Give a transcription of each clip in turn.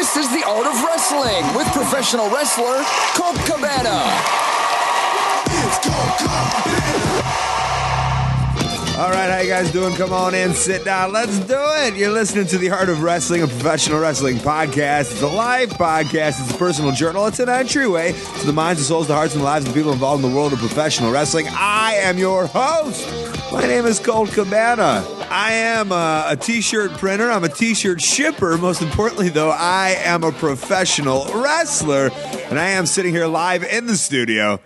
This is The Art of Wrestling with professional wrestler Colt Cabana. It's Colt Cabana. All right, how you guys doing? Come on in, sit down. Let's do it. You're listening to The Art of Wrestling, a professional wrestling podcast. It's a live podcast. It's a personal journal. It's an entryway to the minds, the souls, the hearts, and the lives of the people involved in the world of professional wrestling. I am your host. My name is Colt Cabana. I am a t-shirt printer. I'm a t-shirt shipper. Most importantly, though, I am a professional wrestler. And I am sitting here live in the studio.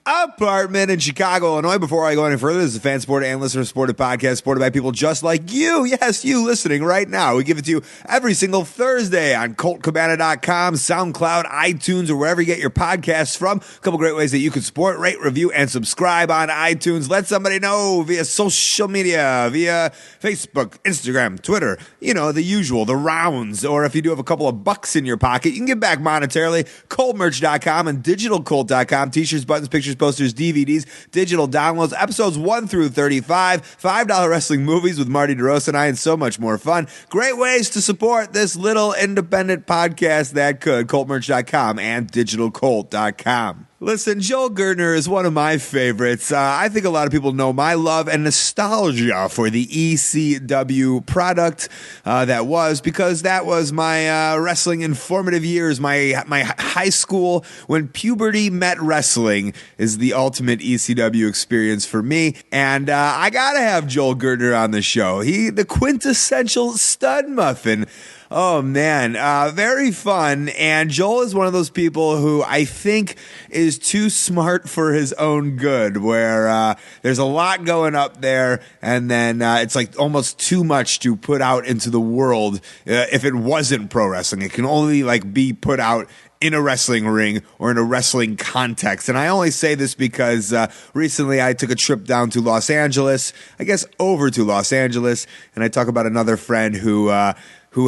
Apartment in Chicago, Illinois. Before I go any further, this is a fan-supported and listener-supported podcast supported by people just like you. Yes, you listening right now. We give it to you every single Thursday on ColtCabana.com, SoundCloud, iTunes, or wherever you get your podcasts from. A couple great ways that you can support, rate, review, and subscribe on iTunes. Let somebody know via social media, via Facebook, Instagram, Twitter, you know, the usual, the rounds. Or if you do have a couple of bucks in your pocket, you can give back monetarily. ColtMerch.com and DigitalColt.com. T-shirts, buttons, pictures, posters, DVDs, digital downloads, episodes 1 through 35, $5 wrestling movies with Marty DeRosa and I, and so much more fun. Great ways to support this little independent podcast that could. ColtMerch.com and DigitalColt.com. Listen, Joel Gertner is one of my favorites. I think a lot of people know my love and nostalgia for the ECW product that was, because that was my wrestling informative years, my high school, when puberty met wrestling is the ultimate ECW experience for me. And I got to have Joel Gertner on the show. The quintessential stud muffin. Oh, man. Very fun. And Joel is one of those people who I think is too smart for his own good, where there's a lot going up there, and then it's like almost too much to put out into the world if it wasn't pro wrestling. It can only like be put out in a wrestling ring or in a wrestling context. And I only say this because recently I took a trip down to Los Angeles, I guess over to Los Angeles, and I talk about another friend who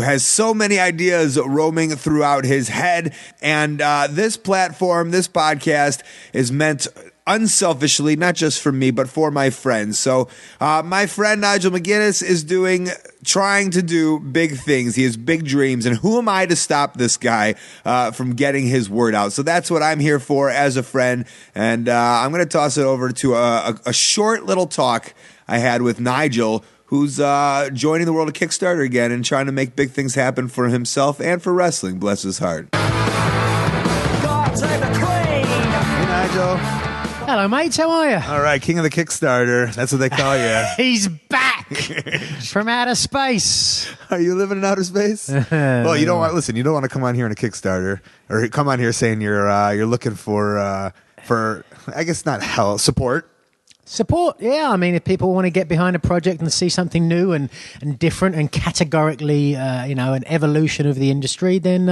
has so many ideas roaming throughout his head. And this platform, this podcast, is meant unselfishly, not just for me, but for my friends. So my friend Nigel McGuiness is trying to do big things. He has big dreams. And who am I to stop this guy from getting his word out? So that's what I'm here for as a friend. And I'm going to toss it over to a short little talk I had with Nigel, who's joining the world of Kickstarter again and trying to make big things happen for himself and for wrestling. Bless his heart. God save the Queen! Hey, Nigel. Hello, mates. How are you? All right, king of the Kickstarter. That's what they call you. He's back from outer space. Are you living in outer space? Well, you don't want to come on here in a Kickstarter, or come on here saying you're looking for I guess not hell support. Support, yeah. I mean, if people want to get behind a project and see something new and different and categorically, an evolution of the industry, then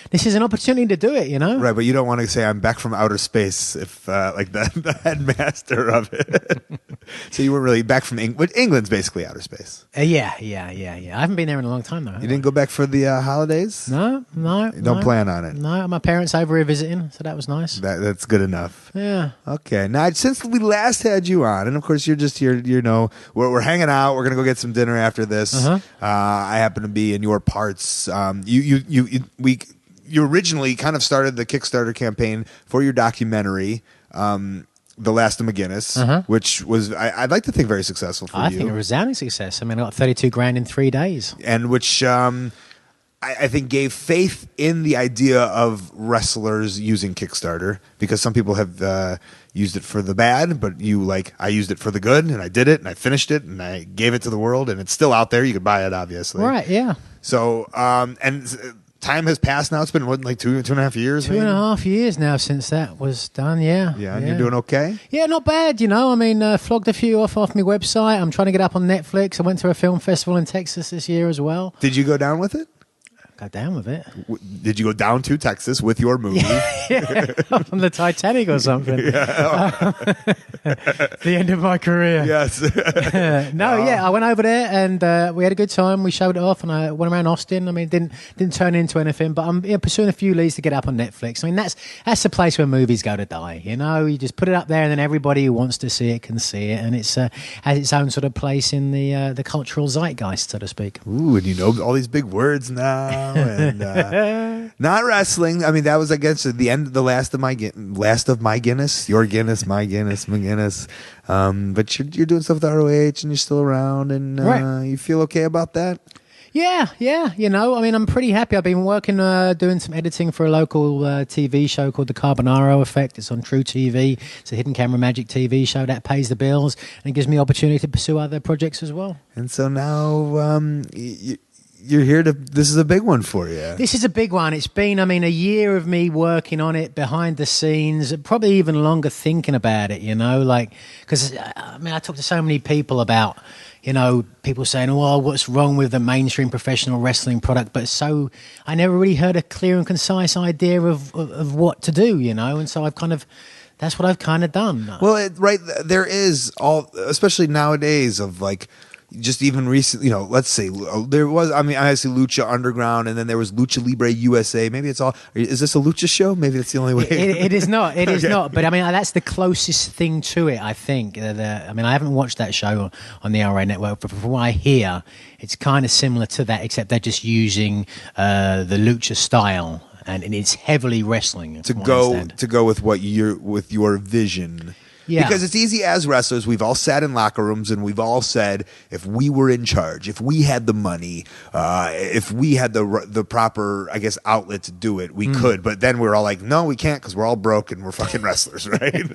this is an opportunity to do it, you know? Right, but you don't want to say I'm back from outer space if, like, the headmaster of it. So you weren't really back from England. England's basically outer space. Yeah. I haven't been there in a long time, though. You didn't go back for the holidays? No. You don't plan on it? No, my parents over here visiting, so that was nice. That's good enough. Yeah. Okay. Now, since we last had you on, and of course you're just here, we're hanging out. We're gonna go get some dinner after this. I happen to be in your parts. You originally kind of started the Kickstarter campaign for your documentary, The Last of McGinnis, which was I'd like to think very successful for you. I think a resounding success. I mean, I got $32,000 in 3 days, and which I think gave faith in the idea of wrestlers using Kickstarter, because some people have used it for the bad, but I used it for the good, and I did it, and I finished it, and I gave it to the world, and it's still out there. You can buy it, obviously. Right, yeah. So, and time has passed now. It's been, like, two and a half years? 2.5 years now since that was done, yeah. Yeah, and you're doing okay? Yeah, not bad, I mean, flogged a few off my website. I'm trying to get up on Netflix. I went to a film festival in Texas this year as well. Did you go down with it? Go down with it. Did you go down to Texas with your movie? Yeah, on the Titanic or something. Yeah. The end of my career. Yes. I went over there and we had a good time. We showed it off, and I went around Austin. I mean, it didn't turn into anything, but I'm pursuing a few leads to get up on Netflix. I mean, that's the place where movies go to die. You just put it up there, and then everybody who wants to see it can see it, and it's has its own sort of place in the cultural zeitgeist, so to speak. Ooh, and you know all these big words now. now, and not wrestling. I mean, that was against the end, the last of my Guinness, your Guinness, my Guinness, McGinnis. But you're doing stuff with ROH, and you're still around, and you feel okay about that? Yeah. You know, I mean, I'm pretty happy. I've been working, doing some editing for a local TV show called The Carbonaro Effect. It's on True TV. It's a hidden camera magic TV show that pays the bills, and it gives me opportunity to pursue other projects as well. And so now you're here to. This is a big one for you. This is a big one. It's been, I mean, a year of me working on it behind the scenes, probably even longer thinking about it. You know, like because I mean, I talk to so many people about. You know, people saying, oh, what's wrong with the mainstream professional wrestling product? But so I never really heard a clear and concise idea of what to do, you know? And so that's what I've kind of done. Well, there is especially nowadays of like, just even recently, you know, let's say there was, I mean, I see Lucha Underground, and then there was Lucha Libre USA. Maybe it's all, is this a Lucha show? Maybe that's the only way. It is not. It is not. But I mean, that's the closest thing to it, I think. I mean, I haven't watched that show on the RA network, but from what I hear, it's kind of similar to that, except they're just using the Lucha style, and it's heavily wrestling. To go with your vision. Yeah. Because it's easy as wrestlers. We've all sat in locker rooms and we've all said, if we were in charge, if we had the money, if we had the proper, I guess, outlet to do it, we could. But then we're all like, no, we can't because we're all broke and we're fucking wrestlers, right?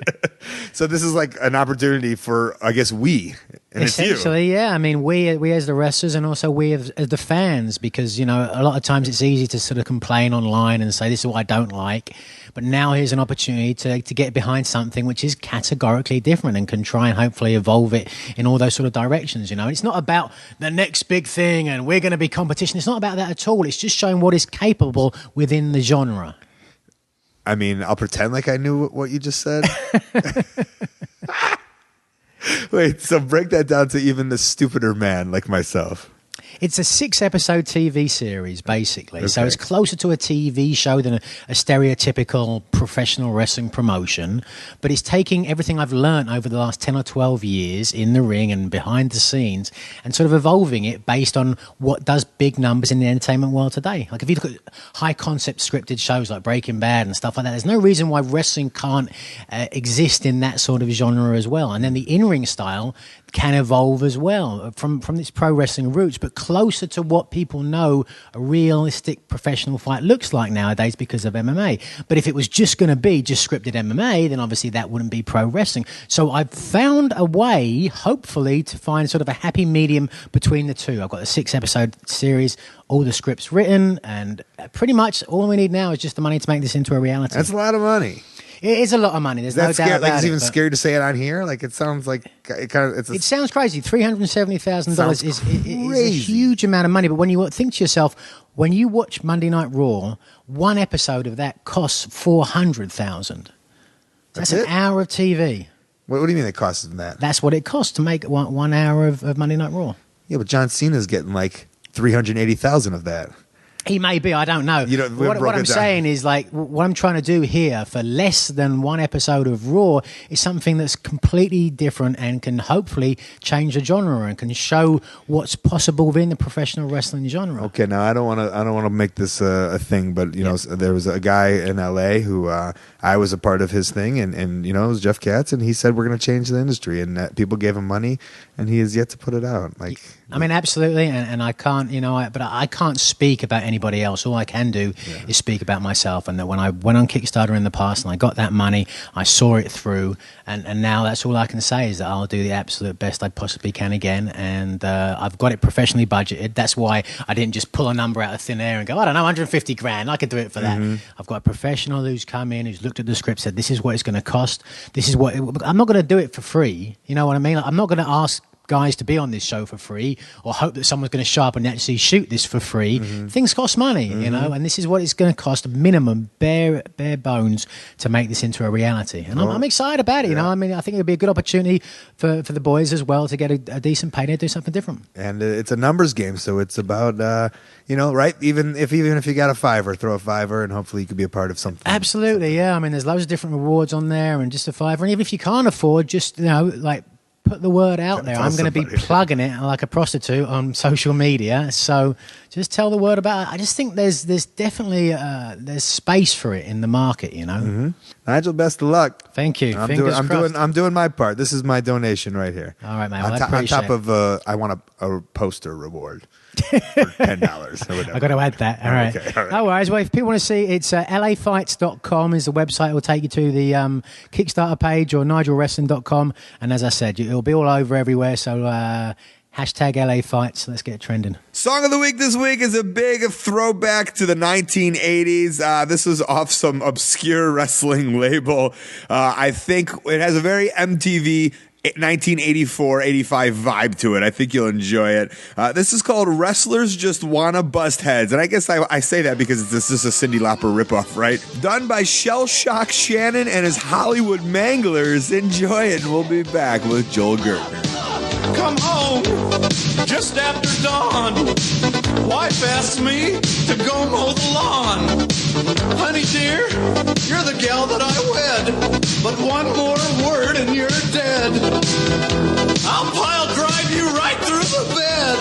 So this is like an opportunity for, I guess, we. And essentially, it's you. Yeah. I mean, we as the wrestlers, and also we as the fans, because, you know, a lot of times it's easy to sort of complain online and say, this is what I don't like. But now here's an opportunity to get behind something which is categorically different and can try and hopefully evolve it in all those sort of directions. You know, it's not about the next big thing and we're going to be competition. It's not about that at all. It's just showing what is capable within the genre. I mean, I'll pretend like I knew what you just said. Wait, so break that down to even the stupider man like myself. It's a 6-episode TV series, basically. Okay. So it's closer to a TV show than a stereotypical professional wrestling promotion. But it's taking everything I've learned over the last 10 or 12 years in the ring and behind the scenes and sort of evolving it based on what does big numbers in the entertainment world today. Like if you look at high-concept scripted shows like Breaking Bad and stuff like that, there's no reason why wrestling can't exist in that sort of genre as well. And then the in-ring style can evolve as well from its pro wrestling roots, but closer to what people know a realistic professional fight looks like nowadays because of MMA. But if it was just going to be just scripted MMA, then obviously that wouldn't be pro wrestling. So I've found a way, hopefully, to find sort of a happy medium between the two. I've got a 6-episode series, all the scripts written, and pretty much all we need now is just the money to make this into a reality. That's a lot of money. It is a lot of money. There's no doubt about like, it's it. even scary to say it on here. Like it sounds like it sounds crazy. $370,000 is a huge amount of money. But when you think to yourself, when you watch Monday Night Raw, one episode of that costs $400,000. That's an hour of TV. What do you mean it costs that? That's what it costs to make 1 hour of Monday Night Raw. Yeah, but John Cena's getting like $380,000 of that. He may be, I don't know. What I'm saying is, like, what I'm trying to do here for less than one episode of Raw is something that's completely different and can hopefully change the genre and can show what's possible within the professional wrestling genre. Okay, now I don't want to make this a thing, but you know, there was a guy in LA who I was a part of his thing, and you know, it was Jeff Katz, and he said we're going to change the industry, and people gave him money, and he has yet to put it out. Like, I mean, absolutely, and I can't, you know, but I can't speak about anybody else. All I can do is speak about myself, and that when I went on Kickstarter in the past and I got that money, I saw it through, and now that's all I can say is that I'll do the absolute best I possibly can again, and I've got it professionally budgeted. That's why I didn't just pull a number out of thin air and go, I don't know, 150 grand, I could do it for that. I've got a professional who's come in, who's looked at the script, said, this is what it's going to cost. This is what I'm not going to do it for free. You know what I mean? Like, I'm not going to ask guys to be on this show for free or hope that someone's going to show up and actually shoot this for free. Things cost money, you know, and this is what it's going to cost, minimum, bare bones, to make this into a reality. And I'm excited about it, you know. I mean, I think it would be a good opportunity for the boys as well to get a decent payday, do something different. And it's a numbers game, so it's about, you know, right? Even if you got a $5, throw a $5 and hopefully you could be a part of something. Absolutely, yeah. I mean, there's loads of different rewards on there and just a $5. And even if you can't afford, just, you know, like, put the word out there. Tell I'm going to be somebody. plugging it like a prostitute on social media. So just tell the word about it. I just think there's definitely there's space for it in the market, you know. Nigel, best of luck. Thank you. I'm doing my part. This is my donation right here. All right, man. On, Well, I on top appreciate of, I want a poster reward for $10 or whatever. I got to add that. All right. Okay, all right. No worries. Well, if people want to see, it's lafights.com is the website. It will take you to the Kickstarter page or nigelwrestling.com. And as I said, it'll be all over everywhere. So hashtag LA Fights. Let's get it trending. Song of the week this week is a big throwback to the 1980s. This was off some obscure wrestling label. I think it has a very MTV 1984-85 vibe to it. I think you'll enjoy it. This is called Wrestlers Just Wanna Bust Heads. And I guess I say that because this is a Cyndi Lauper ripoff, right? Done by Shell Shock Shannon and his Hollywood Manglers. Enjoy it, and we'll be back with Joel Gertner. Come home just after dawn. Wife asks me to go mow the lawn. Honey dear, you're the gal that I wed, but one more word and you're dead. I'll pile drive you right through the bed,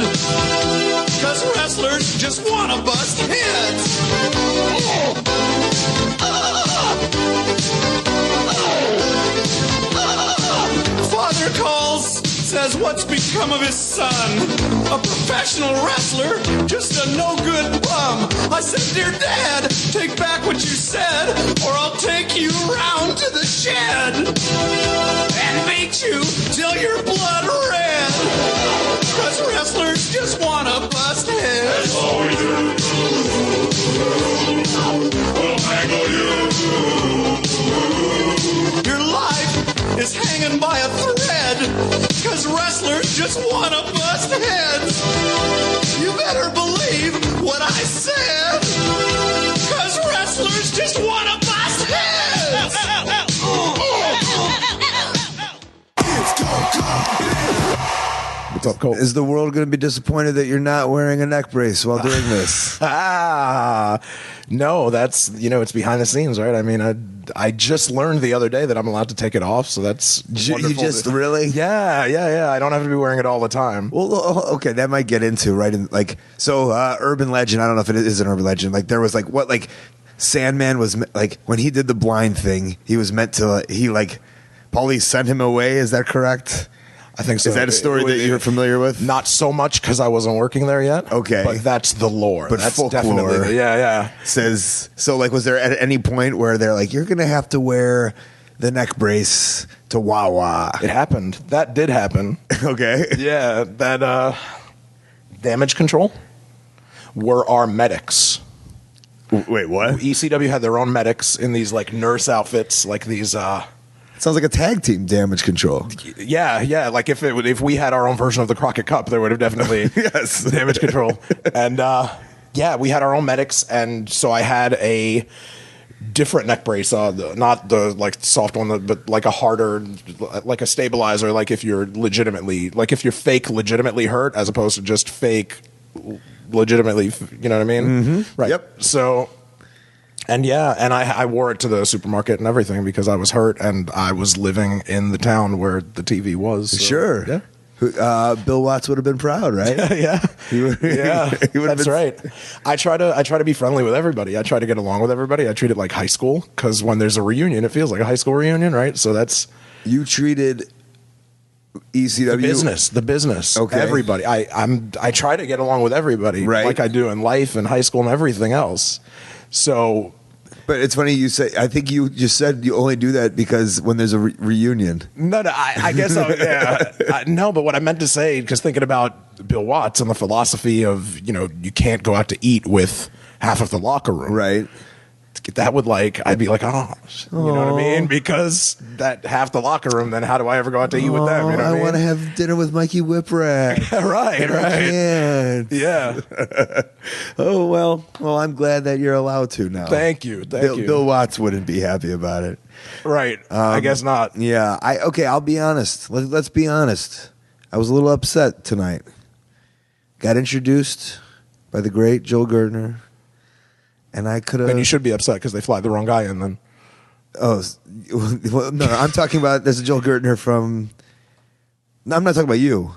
'cause wrestlers just wanna bust heads. Father calls, says what's become of his son? A professional wrestler, just a no-good bum. I said, dear Dad, take back what you said, or I'll take you round to the shed and beat you till you're blood red. 'Cause wrestlers just wanna bust heads. That's all we do. We'll mangle you. Your life is hanging by a thread, 'cause wrestlers just wanna bust heads. You better believe what I said, 'cause wrestlers just wanna bust heads. What's up, Colt? Is the world going to be disappointed that you're not wearing a neck brace while doing this? No, that's, it's behind the scenes, right? I mean, I just learned the other day that I'm allowed to take it off, so that's You wonderful. just really? Yeah. I don't have to be wearing it all the time. Well, okay, that might get into, right? Urban legend, I don't know if it is an urban legend. Like, there was, Sandman was, when he did the blind thing, he was meant to, Paulie sent him away, is that correct? I think so. Is that a story that you're familiar with? Not so much because I wasn't working there yet. Okay. But that's the lore. But that's folklore definitely, yeah. Says, so was there at any point where they're like, you're going to have to wear the neck brace to Wawa? It happened. That did happen. Okay. Yeah, that Damage Control were our medics. Wait, what? ECW had their own medics in these nurse outfits, these Sounds like a tag team, Damage Control. Yeah. Like if we had our own version of the Crockett Cup, there would have definitely Yes. Damage Control. And we had our own medics, and so I had a different neck brace, not the soft one, but a harder, like a stabilizer. Like if you're fake legitimately hurt, as opposed to just fake legitimately. You know what I mean? Mm-hmm. Right. Yep. So. And I wore it to the supermarket and everything because I was hurt and I was living in the town where the TV was. So, Sure. Yeah. Bill Watts would have been proud, right? Yeah. He would have That's right. I try to be friendly with everybody. I try to get along with everybody. I treat it like high school because when there's a reunion, it feels like a high school reunion, right? So that's You treated ECW the business. Okay. Everybody. I try to get along with everybody, Right. like I do in life and high school and everything else. So. But it's funny you say. I think you just said you only do that because when there's a reunion. No, I guess yeah. No, but what I meant to say, because thinking about Bill Watts and the philosophy of you can't go out to eat with half of the locker room, Right. That would I'd be like, oh, you know what I mean? Because that half the locker room, then how do I ever go out to eat with them? You know what I mean? want to have dinner with Mikey Whipwreck. right. I can't. Yeah. Oh, well, I'm glad that you're allowed to now. Thank you. Bill Watts wouldn't be happy about it. Right. I guess not. Yeah. I'll be honest. Let's be honest. I was a little upset tonight. Got introduced by the great Joel Gertner. And I could have. And you should be upset because they fly the wrong guy in then. Oh, well, no, I'm talking about there's a Joel Gertner from No, I'm not talking about you.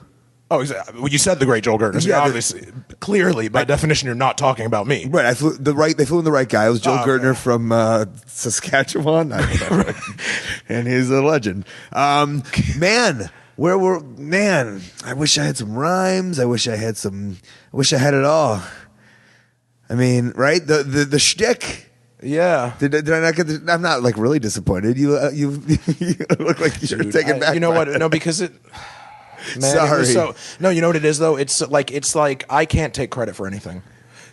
Oh, exactly. Well, you said the great Joel Gertner. So Yeah, obviously, clearly, by definition, you're not talking about me. Right, they flew in the right guy. It was Joel Gertner okay. from Saskatchewan, and he's a legend. Man, I wish I had some rhymes. I wish I had it all. I mean, right? The shtick. Yeah. Did I not get? I'm not like really disappointed. You look like you're taken back. You know what? No, because it. Man, Sorry. No, you know what it is though. It's like I can't take credit for anything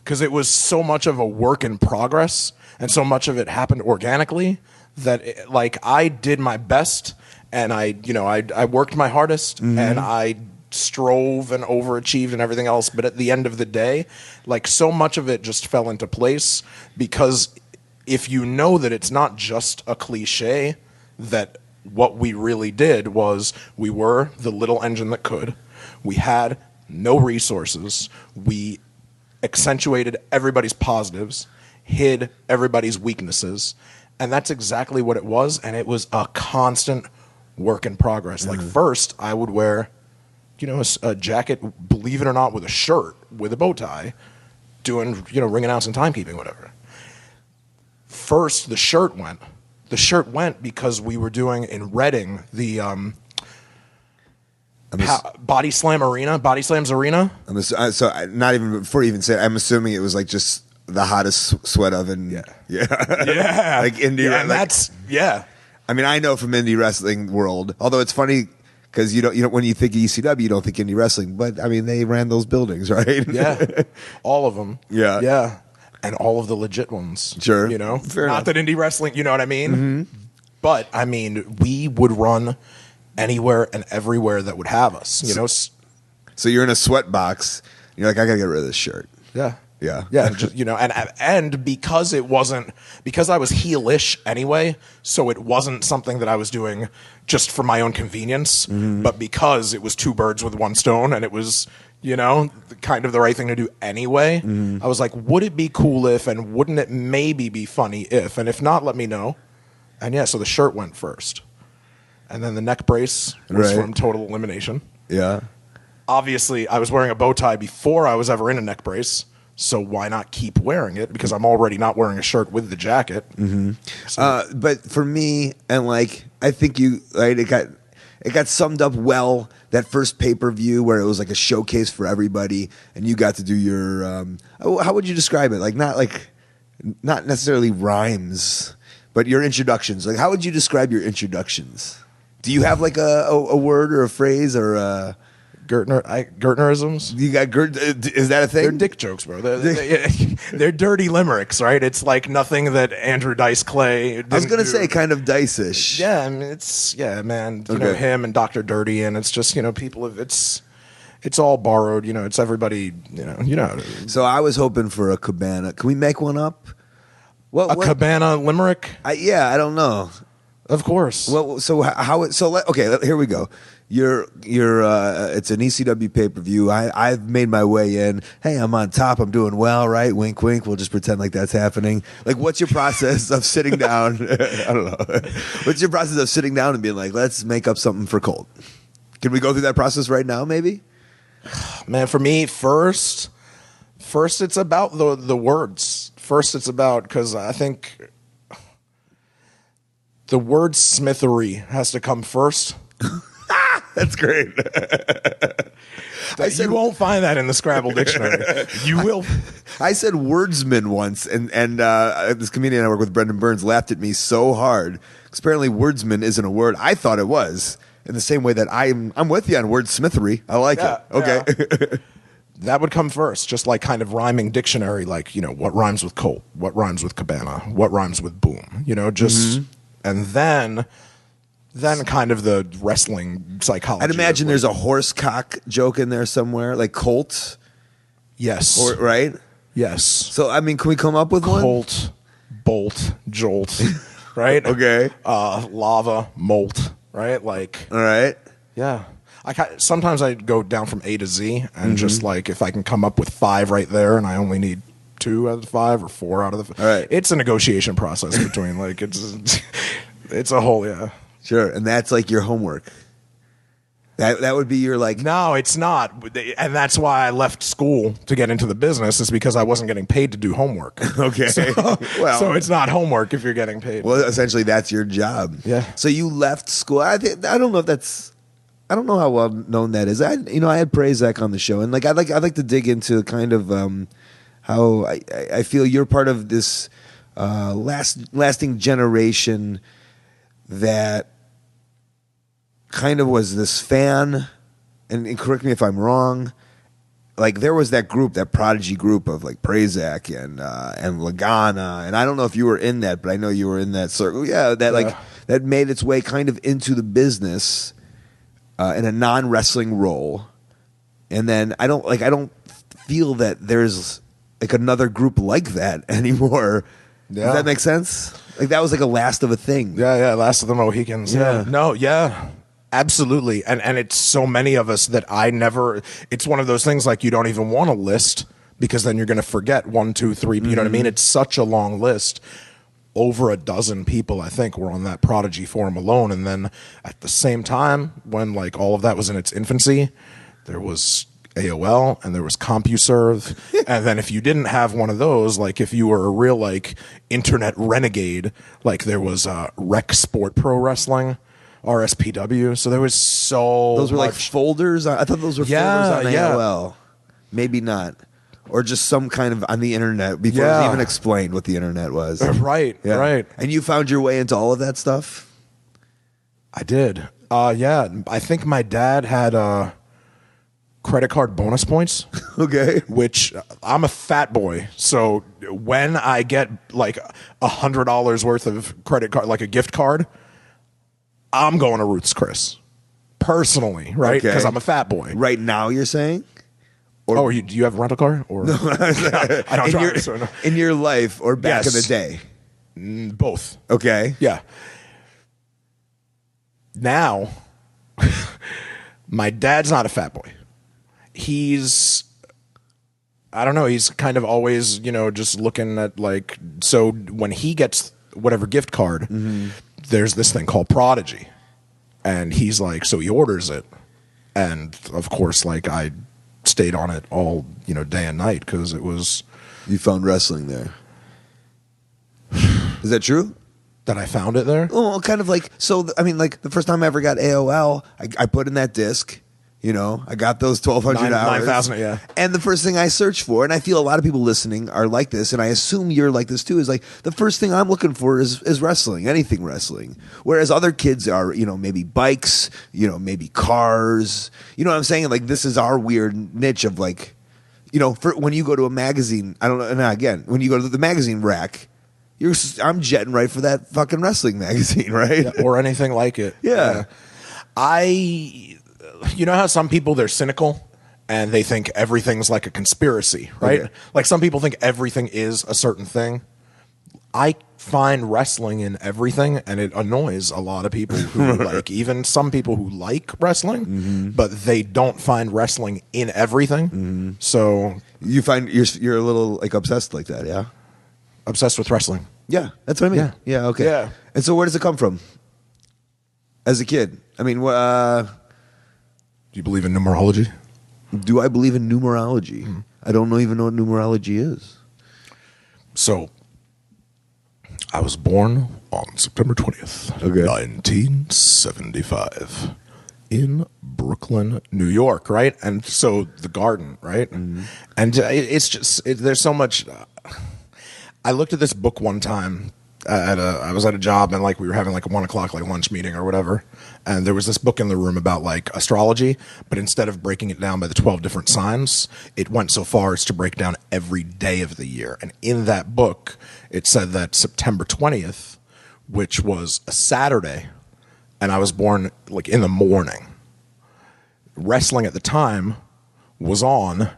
because it was so much of a work in progress, and so much of it happened organically that I did my best, and I worked my hardest, and I strove and overachieved and everything else. But at the end of the day, like so much of it just fell into place because if you know that it's not just a cliche, that what we really did was we were the little engine that could. We had no resources. We accentuated everybody's positives, hid everybody's weaknesses. And that's exactly what it was. And it was a constant work in progress. Like first I would wear, a jacket, believe it or not, with a shirt, with a bow tie, doing, ring announce and timekeeping, whatever. First, the shirt went. The shirt went because we were doing in Reading the Bodyslam's arena. So not even before you even say it, I'm assuming it was like just the hottest sweat oven. Yeah. Like indie. Yeah, and that's I mean, I know from indie wrestling world. Although it's funny because you don't when you think of ECW, you don't think indie wrestling. But I mean, they ran those buildings, right? Yeah, all of them. Yeah. And all of the legit ones. Sure. Fair enough. Not that indie wrestling, you know what I mean? But, I mean, we would run anywhere and everywhere that would have us, So you're in a sweat box. You're like, I got to get rid of this shirt. Yeah. Yeah. Yeah. Just, and because because I was heelish anyway, so it wasn't something that I was doing just for my own convenience, but because it was two birds with one stone and it was, kind of the right thing to do anyway. I was like, would it be cool if, and wouldn't it maybe be funny if, and if not, let me know. And so the shirt went first. And then the neck brace was from Total Elimination. Yeah. Obviously, I was wearing a bow tie before I was ever in a neck brace. So why not keep wearing it? Because I'm already not wearing a shirt with the jacket. But for me, and I think it got summed up well that first pay-per-view where it was like a showcase for everybody, and you got to do your how would you describe it? Not necessarily rhymes, but your introductions. Like, how would you describe your introductions? Do you have like a word or a phrase or a Gertnerisms? You got is that a thing? They're dick jokes, bro. They're dirty limericks, right? It's like nothing that Andrew Dice Clay. I was gonna say kind of Dice-ish. Yeah, I mean man. You know him and Dr. Dirty, and it's just people of it's all borrowed. It's everybody. You know. So I was hoping for a Cabana. Can we make one up? What Cabana limerick? I don't know. Of course. Well, so here we go. It's an ECW pay-per-view. I've made my way in. Hey, I'm on top. I'm doing well, right? Wink, wink. We'll just pretend like that's happening. Like, what's your process of sitting down? I don't know. What's your process of sitting down and being like, let's make up something for Colt? Can we go through that process right now, maybe? Man, for me, first it's about the words. First, it's about, because I think the word smithery has to come first. That's great. You won't find that in the Scrabble dictionary. You will. I said wordsman once, and this comedian I work with, Brendan Burns, laughed at me so hard. Because apparently wordsman isn't a word. I thought it was. In the same way that I'm with you on wordsmithery. I like it. Okay. Yeah. That would come first, just like kind of rhyming dictionary, like, what rhymes with Colt, what rhymes with Cabana, what rhymes with boom, and then kind of the wrestling psychology. I'd imagine there's a horse cock joke in there somewhere, like Colt. Yes. Right? Yes. So, I mean, can we come up with one? Colt, bolt, jolt, right? Okay. Lava, molt, right? Like. All right. Yeah. Sometimes I go down from A to Z, and just like if I can come up with 5 right there, and I only need 2 out of the 5 or 4 out of the 5. All right. It's a negotiation process between it's a whole Sure, and that's like your homework. That would be your like. No, it's not. And that's why I left school to get into the business, is because I wasn't getting paid to do homework. Okay. So it's not homework if you're getting paid. Well, essentially, that's your job. Yeah. So you left school. I don't know if that's. I don't know how well known that is. I had Prazak on the show, and like I'd like to dig into kind of how I feel you're part of this lasting generation that kind of was this fan, and correct me if I'm wrong. Like there was that group, that prodigy group of like Prazak and Lagana, and I don't know if you were in that, but I know you were in that circle. Yeah, that made its way kind of into the business in a non-wrestling role, and then I don't feel that there's like another group like that anymore. Yeah. Does that make sense? Like that was like a last of a thing. Yeah, last of the Mohicans. Yeah. No, yeah. Absolutely. And it's so many of us that it's one of those things like you don't even want to list, because then you're going to forget 1, 2, 3. You know what I mean? It's such a long list. Over a dozen people, I think, were on that Prodigy forum alone. And then at the same time, when like all of that was in its infancy, there was AOL and there was CompuServe. And then if you didn't have one of those, like if you were a real like internet renegade, like there was Rec Sport Pro Wrestling, RSPW. So there was those were like folders. I thought those were folders on AOL. Maybe not. Or just some kind of on the internet before it was even explained what the internet was. Right. And you found your way into all of that stuff? I did. Yeah. I think my dad had credit card bonus points. Okay. Which I'm a fat boy. So when I get like $100 worth of credit card, like a gift card, I'm going to Ruth's Chris. Personally, right? Because I'm a fat boy. Right now, you're saying? Do you have a rental car? Or no, I don't drive. So no. In your life or back in the day? Both. Okay. Yeah. Now, my dad's not a fat boy. He's, I don't know, he's kind of always, just looking at like, so when he gets whatever gift card, there's this thing called Prodigy. And he's like, so he orders it. And of course, like I stayed on it all, day and night because it was. You found wrestling there. Is that true? That I found it there? Well, kind of like, so, I mean, like the first time I ever got AOL, I put in that disc. I got those 1,200 hours. 9,000, yeah. And the first thing I search for, and I feel a lot of people listening are like this, and I assume you're like this too, is like the first thing I'm looking for is wrestling, anything wrestling. Whereas other kids are, maybe bikes, maybe cars. You know what I'm saying? Like this is our weird niche of like, for when you go to a magazine, I don't know, and again, when you go to the magazine rack, I'm jetting right for that fucking wrestling magazine, right? Yeah, or anything like it. Yeah. You know how some people, they're cynical and they think everything's like a conspiracy, right? Okay. Like some people think everything is a certain thing. I find wrestling in everything, and it annoys a lot of people who like, even some people who like wrestling, but they don't find wrestling in everything. So you find you're a little like obsessed like that, yeah? Obsessed with wrestling. Yeah, that's what I mean. Yeah, okay. Yeah. And so where does it come from? As a kid? I mean, do you believe in numerology? Do I believe in numerology? I don't even know what numerology is. So, I was born on September 20th, 1975, in Brooklyn, New York, right? And so, the Garden, right? And it's just, there's so much. I looked at this book one time. I was at a job, and like we were having like a 1 o'clock like lunch meeting or whatever, and there was this book in the room about like astrology, but instead of breaking it down by the 12 different signs, it went so far as to break down every day of the year. And in that book, it said that September 20th, which was a Saturday, and I was born like in the morning. Wrestling at the time was on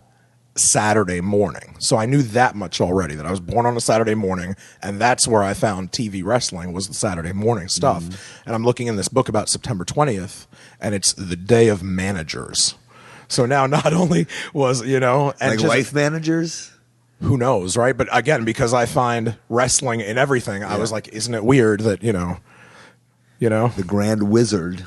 Saturday morning. So I knew that much already, that I was born on a Saturday morning, and that's where I found TV wrestling, was the Saturday morning stuff. And I'm looking in this book about September 20th, and it's the day of managers. So now not only was, and like just, life managers? Who knows, right? But again, because I find wrestling in everything, I was like, isn't it weird that, The Grand Wizard.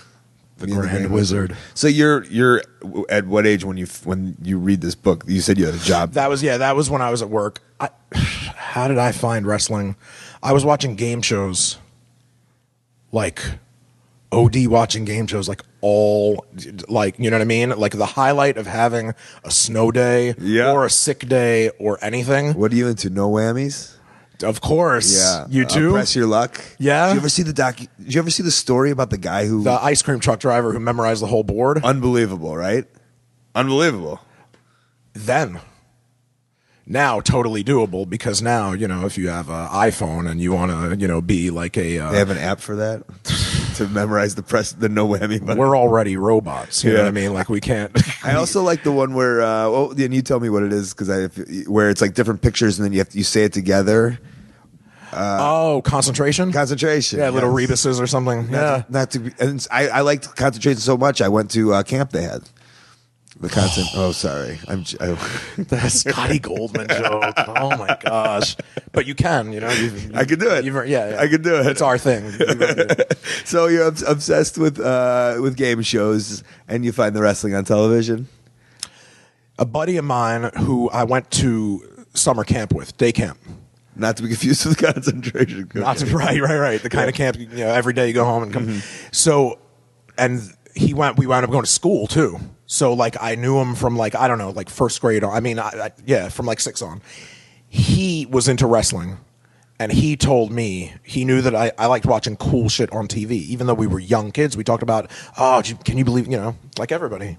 The Grand Wizard. So you're at what age when you read this book? You said you had a job. That was when I was at work. How did I find wrestling? I was watching game shows, like OD watching game shows, like all, like, you know what I mean? Like the highlight of having a snow day or a sick day or anything. What are you into? No whammies? Of course. Yeah. You too? Press your luck. Yeah. Did you ever see the story about the guy who... The ice cream truck driver who memorized the whole board? Unbelievable, right? Unbelievable. Then. Now, totally doable, because now, you know, if you have an iPhone and you want to, you know, be like a... they have an app for that? To memorize the no whammy button? We're already robots. You know what I mean? Like, we can't... I also like the one where... and you tell me what it is, where it's like different pictures and then you say it together. Concentration? Concentration. Yeah, little rebuses or something. I liked concentration so much, I went to camp they had. The content. Oh, sorry. The Scotty Goldman joke. Oh my gosh! But you can, you know. I could do it. Yeah, I could do it. It's our thing. So you're obsessed with game shows, and you find the wrestling on television. A buddy of mine who I went to summer camp with, day camp. Not to be confused with concentration. Right. The kind of camp, you know, every day you go home and come. Mm-hmm. So, and we wound up going to school too. So, like, I knew him from, like, I don't know, like, first grade on. I mean, from, like, 6 on. He was into wrestling, and he told me he knew that I liked watching cool shit on TV. Even though we were young kids, we talked about, can you believe, you know, like everybody.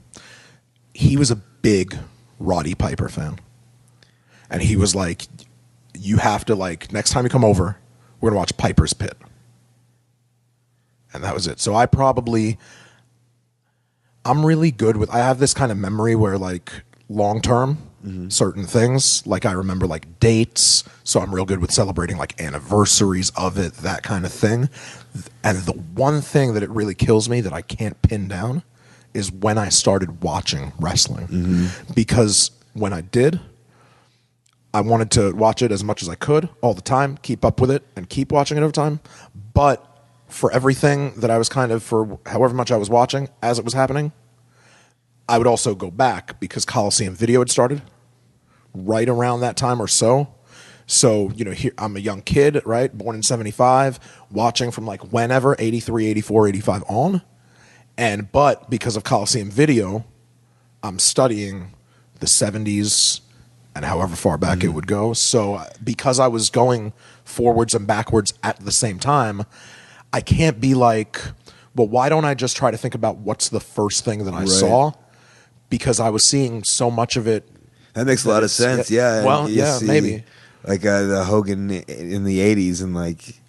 He was a big Roddy Piper fan. And he was like, you have to, like, next time you come over, we're going to watch Piper's Pit. And that was it. So I'm really good with, I have this kind of memory where, like, long term, certain things, like I remember, like, dates, so I'm real good with celebrating, like, anniversaries of it, that kind of thing. And the one thing that it really kills me that I can't pin down is when I started watching wrestling. Because when I did, I wanted to watch it as much as I could all the time, keep up with it, and keep watching it over time. But for everything that I was for however much I was watching as it was happening, I would also go back because Coliseum Video had started right around that time or so. So, you know, here I'm a young kid, right? Born in 75, watching from like whenever, 83, 84, 85 on. But because of Coliseum Video, I'm studying the 70s and however far back it would go. So because I was going forwards and backwards at the same time, I can't be like, well, why don't I just try to think about what's the first thing that I saw? Because I was seeing so much of it. That makes a lot of sense. Yeah. Well, maybe. Like the Hogan in the 80s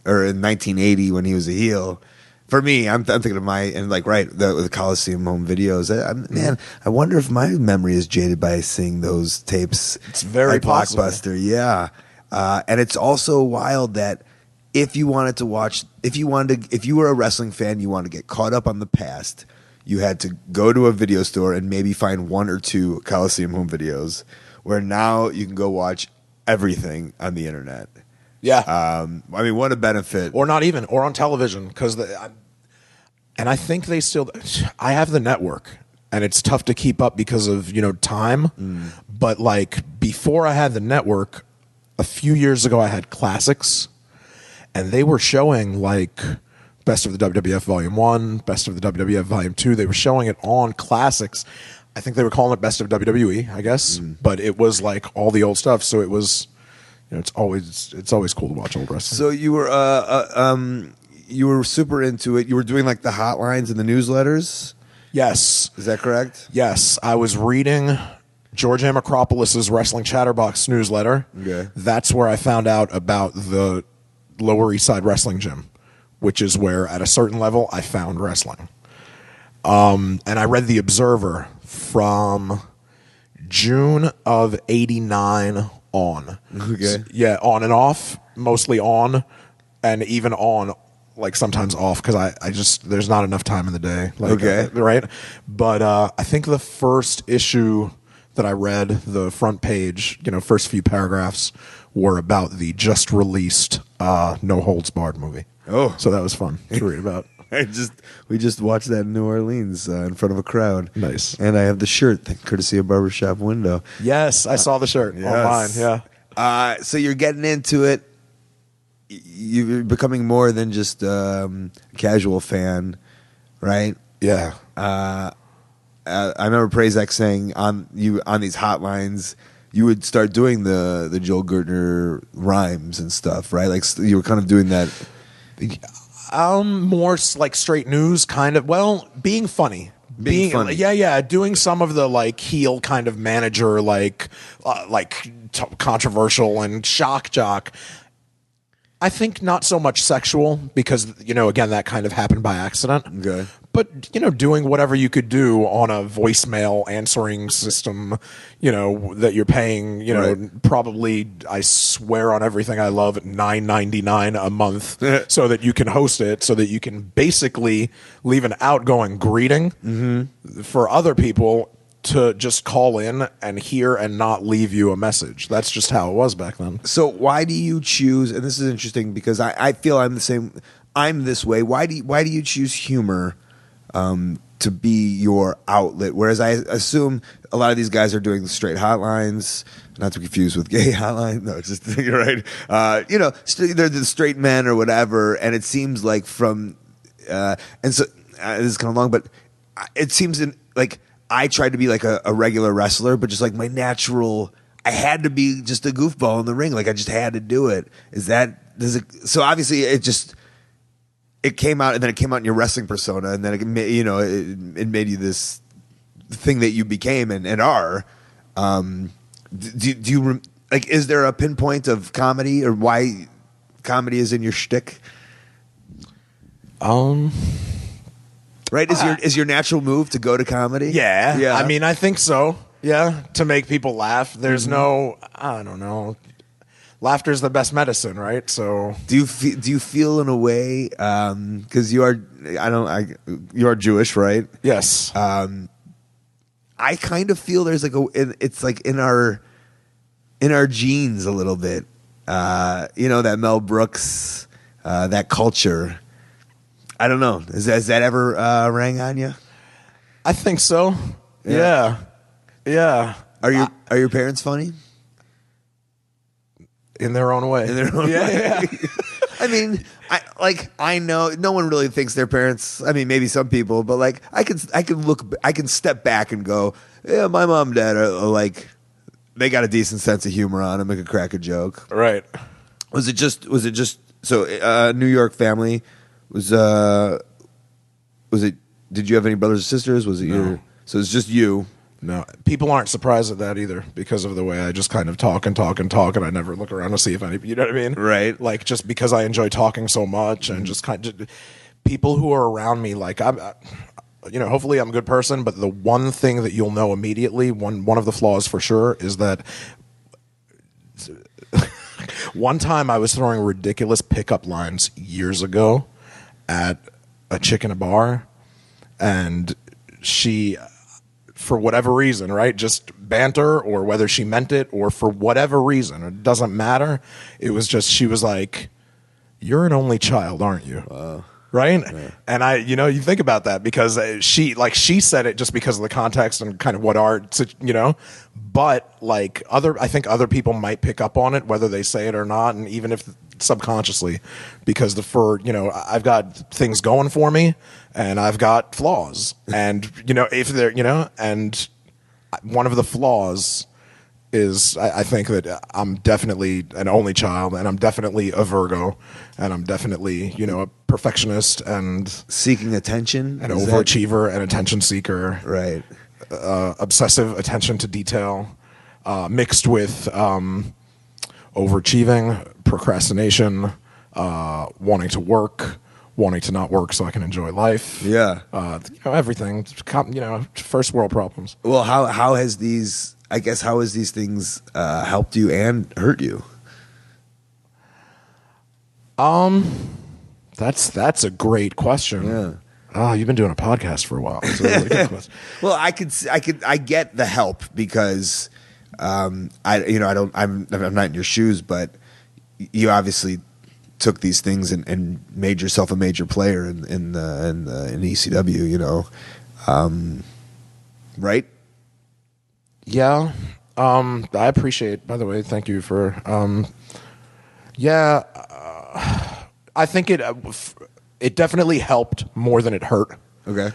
or in 1980 when he was a heel. For me, I'm thinking of the Coliseum home videos. Man, I wonder if my memory is jaded by seeing those tapes. It's very possible. Blockbuster, yeah. And it's also wild that if you were a wrestling fan, you wanted to get caught up on the past, you had to go to a video store and maybe find 1 or 2 Coliseum home videos, where now you can go watch everything on the internet. Yeah. I mean, what a benefit. Or not even, or on television, because and I think I have the network, and it's tough to keep up because of, you know, time. But like before I had the network, a few years ago I had Classics, and they were showing like Best of the WWF Volume 1, Best of the WWF Volume 2. They were showing it on Classics. I think they were calling it Best of WWE, I guess. But it was like all the old stuff, so it was, you know, it's always cool to watch old wrestling. So you were super into it. You were doing like the hotlines and the newsletters? Yes. Is that correct? Yes. I was reading George Amacropolis' Wrestling Chatterbox newsletter. Okay. That's where I found out about the Lower East Side Wrestling Gym, which is where at a certain level I found wrestling. And I read The Observer from June of 89 on. Okay. Yeah, on and off, mostly on, and even on, like sometimes off, because I just, there's not enough time in the day. Like, okay. Right? But I think the first issue that I read, the front page, you know, first few paragraphs were about the just released No Holds Barred movie. Oh. So that was fun to read about. We just watched that in New Orleans in front of a crowd. Nice. And I have the shirt, courtesy of Barbershop Window. Yes, I saw the shirt online. Yeah. So you're getting into it. You're becoming more than just a casual fan, right? Yeah. I remember Prazak saying on these hotlines, you would start doing the Joel Gertner rhymes and stuff, right? Like you were kind of doing that. More like straight news, kind of. Well, being funny. Being funny. Yeah. Doing some of the like heel kind of manager, controversial and shock jock. I think not so much sexual because, again, that kind of happened by accident. Okay. But, doing whatever you could do on a voicemail answering system, that you're paying, Right. probably, I swear on everything I love, $9.99 a month so that you can host it, so that you can basically leave an outgoing greeting for other people to just call in and hear and not leave you a message. That's just how it was back then. So why do you choose? And this is interesting because I feel I'm the same. I'm this way. Why do you choose humor to be your outlet? Whereas I assume a lot of these guys are doing the straight hotlines, not to be confused with gay hotline. No, it's just you're right. They're the straight men or whatever, and it seems like from and so this is kind of long, but it seems like. I tried to be like a regular wrestler, but just like my natural, I had to be just a goofball in the ring. Like I just had to do it. So obviously it came out, and then it came out in your wrestling persona, and then it made you this thing that you became and are. Do you like? Is there a pinpoint of comedy or why comedy is in your shtick? Right? Is your natural move to go to comedy? Yeah. I mean, I think so. Yeah. To make people laugh. There's no, I don't know. Laughter is the best medicine, right? So do you feel in a way, because you are Jewish, right? Yes. I kind of feel there's it's like in our genes a little bit. That Mel Brooks, that culture. I don't know. Has that ever rang on you? I think so. Yeah. Are your parents funny? In their own way. Yeah. I mean, I know no one really thinks their parents. I mean, maybe some people, but like I can step back and go, yeah, my mom and dad are like, they got a decent sense of humor on them. They could crack a joke. Right. Was it just so New York family? Was it? Did you have any brothers or sisters? Was it No. So it's just you. No, people aren't surprised at that either because of the way I just kind of talk, and I never look around to see if any. You know what I mean? Right. Like just because I enjoy talking so much, and just kind of people who are around me, like hopefully I'm a good person, but the one thing that you'll know immediately, one of the flaws for sure, is that. One time I was throwing ridiculous pickup lines years ago at a chick in a bar, and she, for whatever reason, right, just banter, or whether she meant it or for whatever reason, it doesn't matter. It was just, she was like, "You're an only child, aren't you?" Right? Yeah. And you think about that because she said it just because of the context and kind of what art, but like I think other people might pick up on it, whether they say it or not, and even if subconsciously, because I've got things going for me and I've got flaws, and if they're and one of the flaws is I think that I'm definitely an only child, and I'm definitely a Virgo, and I'm definitely a perfectionist and seeking attention, an overachiever, and attention seeker, right? Obsessive attention to detail, mixed with overachieving, procrastination, wanting to work, wanting to not work so I can enjoy life. Yeah, everything. First world problems. Well, how has these things helped you and hurt you? That's a great question. Yeah. Oh, you've been doing a podcast for a while. It's a really good question. Well, I get the help because I'm not in your shoes, but you obviously took these things and made yourself a major player in ECW, you know, right? Yeah. I appreciate, by the way, thank you for, I think it definitely helped more than it hurt. Okay.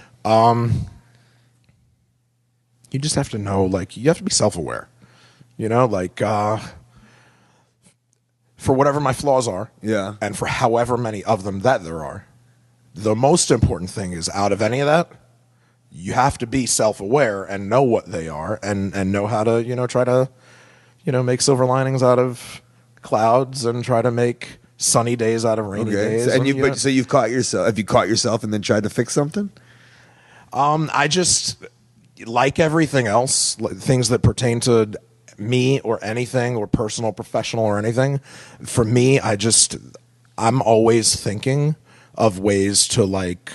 You just have to know, like, you have to be self-aware, you know, like, for whatever my flaws are, Yeah. and for however many of them that there are, the most important thing is, out of any of that, you have to be self-aware and know what they are, and know how to, you know, try to, you know, make silver linings out of clouds and try to make sunny days out of rainy days. So, and, so you've caught yourself. Have you caught yourself and then tried to fix something? I just, like everything else, things that pertain to me or anything, or personal, professional, or anything, for me, I'm always thinking of ways to, like,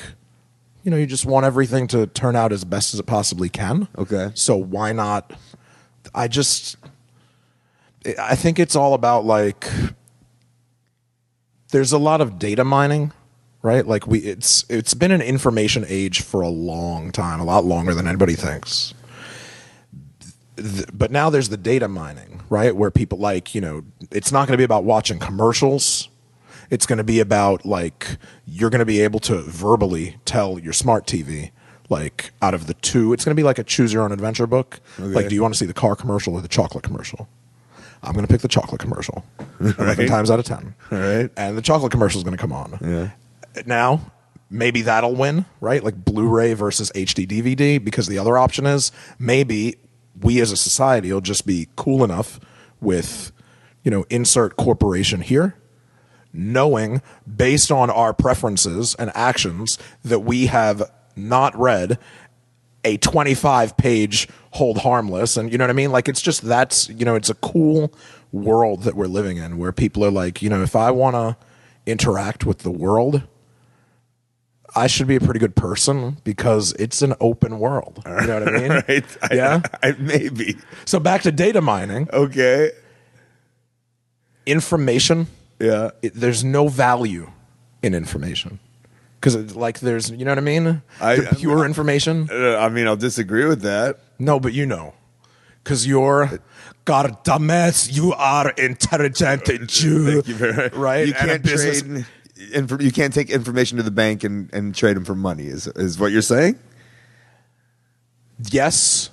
you know, you just want everything to turn out as best as it possibly can. Okay. So why not? I think it's all about, like, there's a lot of data mining, right? Like, it's been an information age for a long time, a lot longer than anybody thinks. But now there's the data mining, right? Where people, like, you know, it's not going to be about watching commercials. It's going to be about, like, you're going to be able to verbally tell your smart TV, like, out of the two, it's going to be like a choose your own adventure book. Okay. Like, do you want to see the car commercial or the chocolate commercial? I'm going to pick the chocolate commercial 11 times out of 10. All right. And the chocolate commercial is going to come on. Yeah. Now, maybe that'll win, right? Like Blu-ray versus HD DVD, because the other option is maybe we as a society will just be cool enough with, you know, insert corporation here, knowing based on our preferences and actions that we have not read a 25-page hold harmless, and you know what I mean? Like, it's just, that's, you know, it's a cool world that we're living in, where people are like, you know, if I want to interact with the world, I should be a pretty good person, because it's an open world. You know what I mean? Right. Yeah. Maybe. So back to data mining. Okay. Information. Yeah. There's no value in information, because, like, there's, you know what I mean? Pure information. I mean, I'll disagree with that. No, but you know, because you're, God damn it, you are intelligent Jew. Thank you very much. Right? You can't trade. You can't take information to the bank and trade them for money. Is what you're saying? Yes,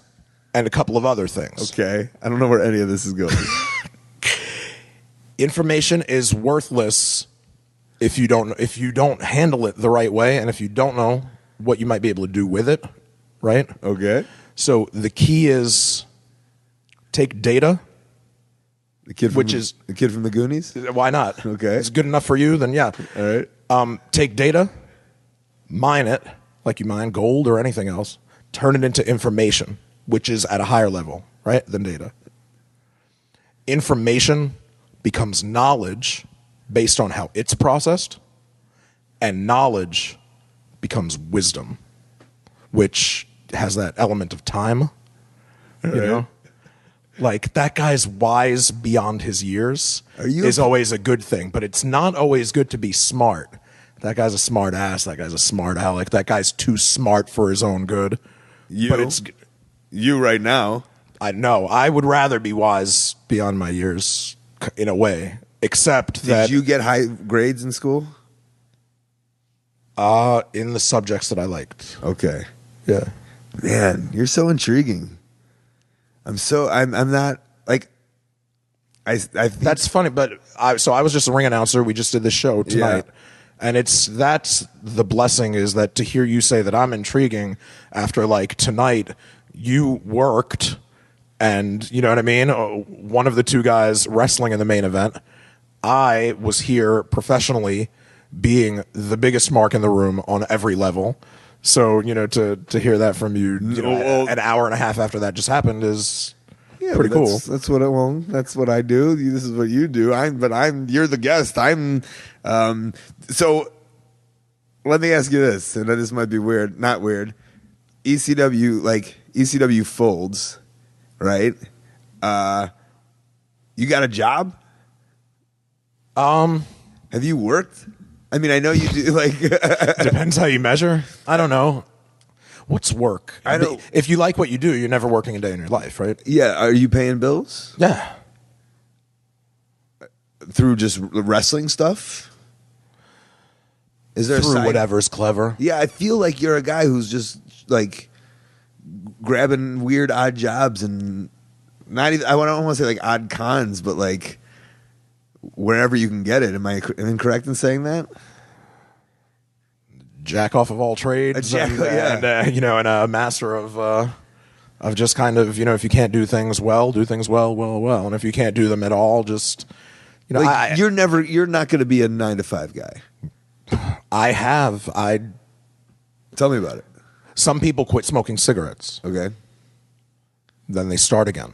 and a couple of other things. Okay, I don't know where any of this is going. Information is worthless if you don't handle it the right way, and if you don't know what you might be able to do with it. Right? Okay. So the key is take data. The kid from the Goonies? Why not? Okay. It's good enough for you, then yeah. All right. Take data, mine it like you mine gold or anything else, turn it into information, which is at a higher level, right, than data. Information becomes knowledge based on how it's processed, and knowledge becomes wisdom, which has that element of time, you know? Like, that guy's wise beyond his years is always a good thing, but it's not always good to be smart. That guy's a smart ass. That guy's a smart aleck. That guy's too smart for his own good. You right now. I know. I would rather be wise beyond my years, in a way, except that... Did you get high grades in school? In the subjects that I liked. Okay. Yeah. Man, you're so intriguing. I'm not, like, I think that's funny, but I was just a ring announcer. We just did this show tonight. Yeah. And that's the blessing, is that to hear you say that I'm intriguing after, like, tonight you worked, and you know what I mean? One of the two guys wrestling in the main event. I was here professionally being the biggest mark in the room on every level. So, you know, to hear that from you, an hour and a half after that just happened is pretty cool. That's what I do. This is what you do. You're the guest. So let me ask you this, and this might be weird, not weird. ECW folds, right? You got a job? Have you worked? I mean, I know you do. Like, Depends how you measure. I don't know. What's work? I don't. If you like what you do, you're never working a day in your life, right? Yeah. Are you paying bills Yeah. through just wrestling stuff? Is there a Through side- whatever's clever. Yeah, I feel like you're a guy who's just like grabbing weird odd jobs and not even. I don't want to say like odd cons, but like wherever you can get it. Am I incorrect in saying that? Jack off of all trades, and a master of just kind of, if you can't do things well, and if you can't do them at all, just Like, you're not going to be a 9 to 5 guy. Tell me about it. Some people quit smoking cigarettes, Okay. then they start again.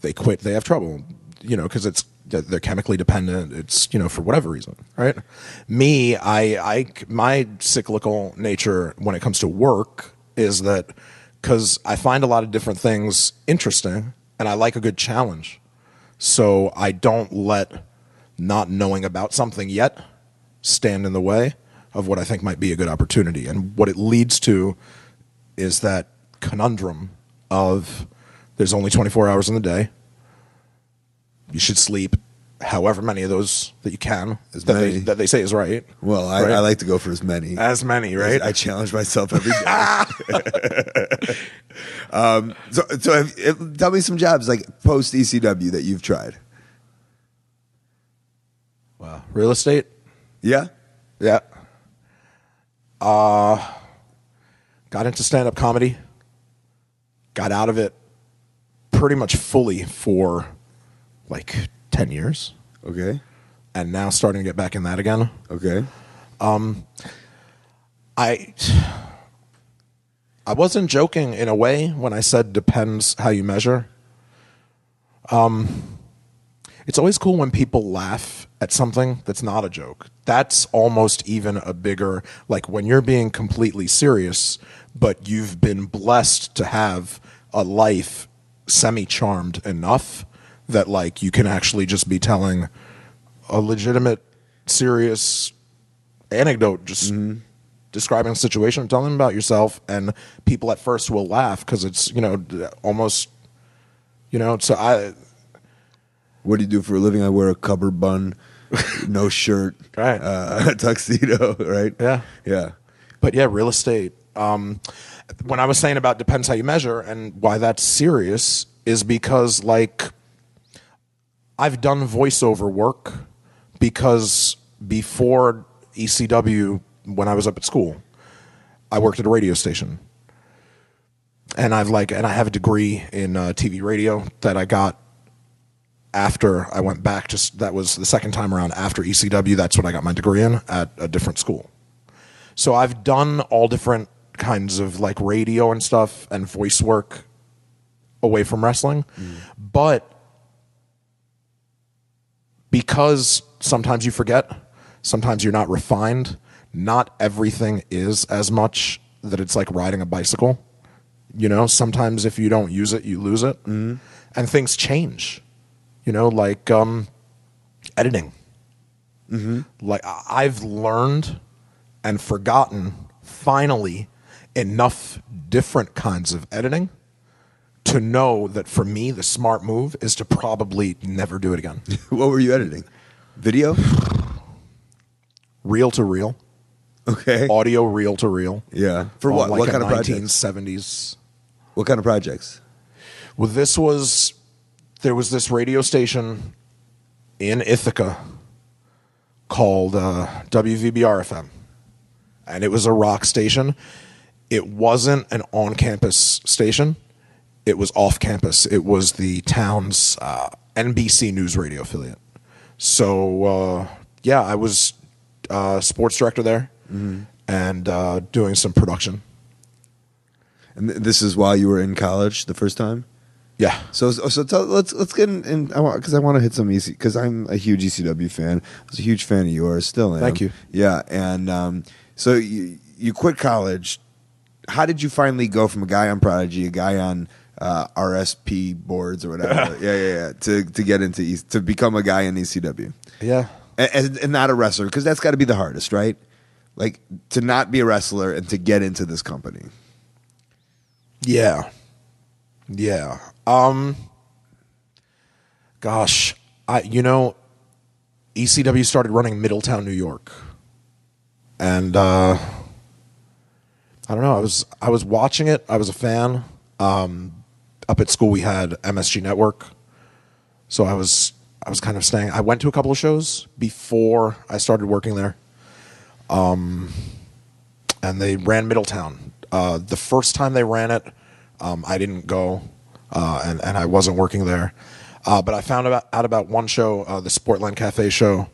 They quit. They have trouble, because they're chemically dependent. It's for whatever reason, right? Me, my cyclical nature when it comes to work is that because I find a lot of different things interesting, and I like a good challenge, so I don't let not knowing about something yet stand in the way of what I think might be a good opportunity. And what it leads to is that conundrum of there's only 24 hours in the day. You should sleep however many of those that you can that they say is right. Well, I like to go for as many. Right? I challenge myself every day. Tell me some jobs like post ECW that you've tried. Wow. Real estate? Yeah. Yeah. Got into stand-up comedy. Got out of it pretty much fully for like 10 years. Okay. And now starting to get back in that again. Okay. I wasn't joking in a way when I said depends how you measure. It's always cool when people laugh at something that's not a joke. That's almost even a bigger, like when you're being completely serious, but you've been blessed to have a life semi-charmed enough that like you can actually just be telling a legitimate, serious anecdote, just describing a situation, telling them about yourself, and people at first will laugh because it's, almost, so What do you do for a living? I wear a cover bun, no shirt, Right. A tuxedo, right? Yeah. Yeah. But yeah, real estate. When I was saying about depends how you measure and why that's serious is because like I've done voiceover work because before ECW, when I was up at school, I worked at a radio station. And I have a degree in TV radio that I got after I went back that was the second time around after ECW. That's what I got my degree in at a different school. So I've done all different kinds of like radio and stuff and voice work away from wrestling. But because sometimes you forget, sometimes you're not refined, not everything is as much that it's like riding a bicycle. Sometimes if you don't use it, you lose it. And things change. Like editing. Like I've learned and forgotten finally enough different kinds of editing to know that for me the smart move is to probably never do it again. What were you editing? Video? Reel to reel. Okay. Audio reel to reel. Yeah. For what? Like What kind of projects? 1970s. What kind of projects? Well, there was this radio station in Ithaca called WVBR-FM. And it was a rock station. It wasn't an on-campus station. It was off-campus. It was the town's NBC News radio affiliate. So, I was sports director there and doing some production. And this is while you were in college the first time? Yeah. So let's get in because I want to hit some EC because I'm a huge ECW fan. I was a huge fan of yours, still am. Thank you. Yeah, and so you quit college. How did you finally go from a guy on Prodigy, a guy on RSP boards or whatever, to get into to become a guy in ECW? Yeah. and not a wrestler, because that's got to be the hardest, right? Like to not be a wrestler and to get into this company. Yeah. Yeah. Gosh, ECW started running Middletown, New York. And I don't know, I was watching it. I was a fan. Up at school we had MSG Network. So I was kind of staying. I went to a couple of shows before I started working there. And they ran Middletown. The first time they ran it, I didn't go, and I wasn't working there. But I found out about one show, the Sportland Cafe show,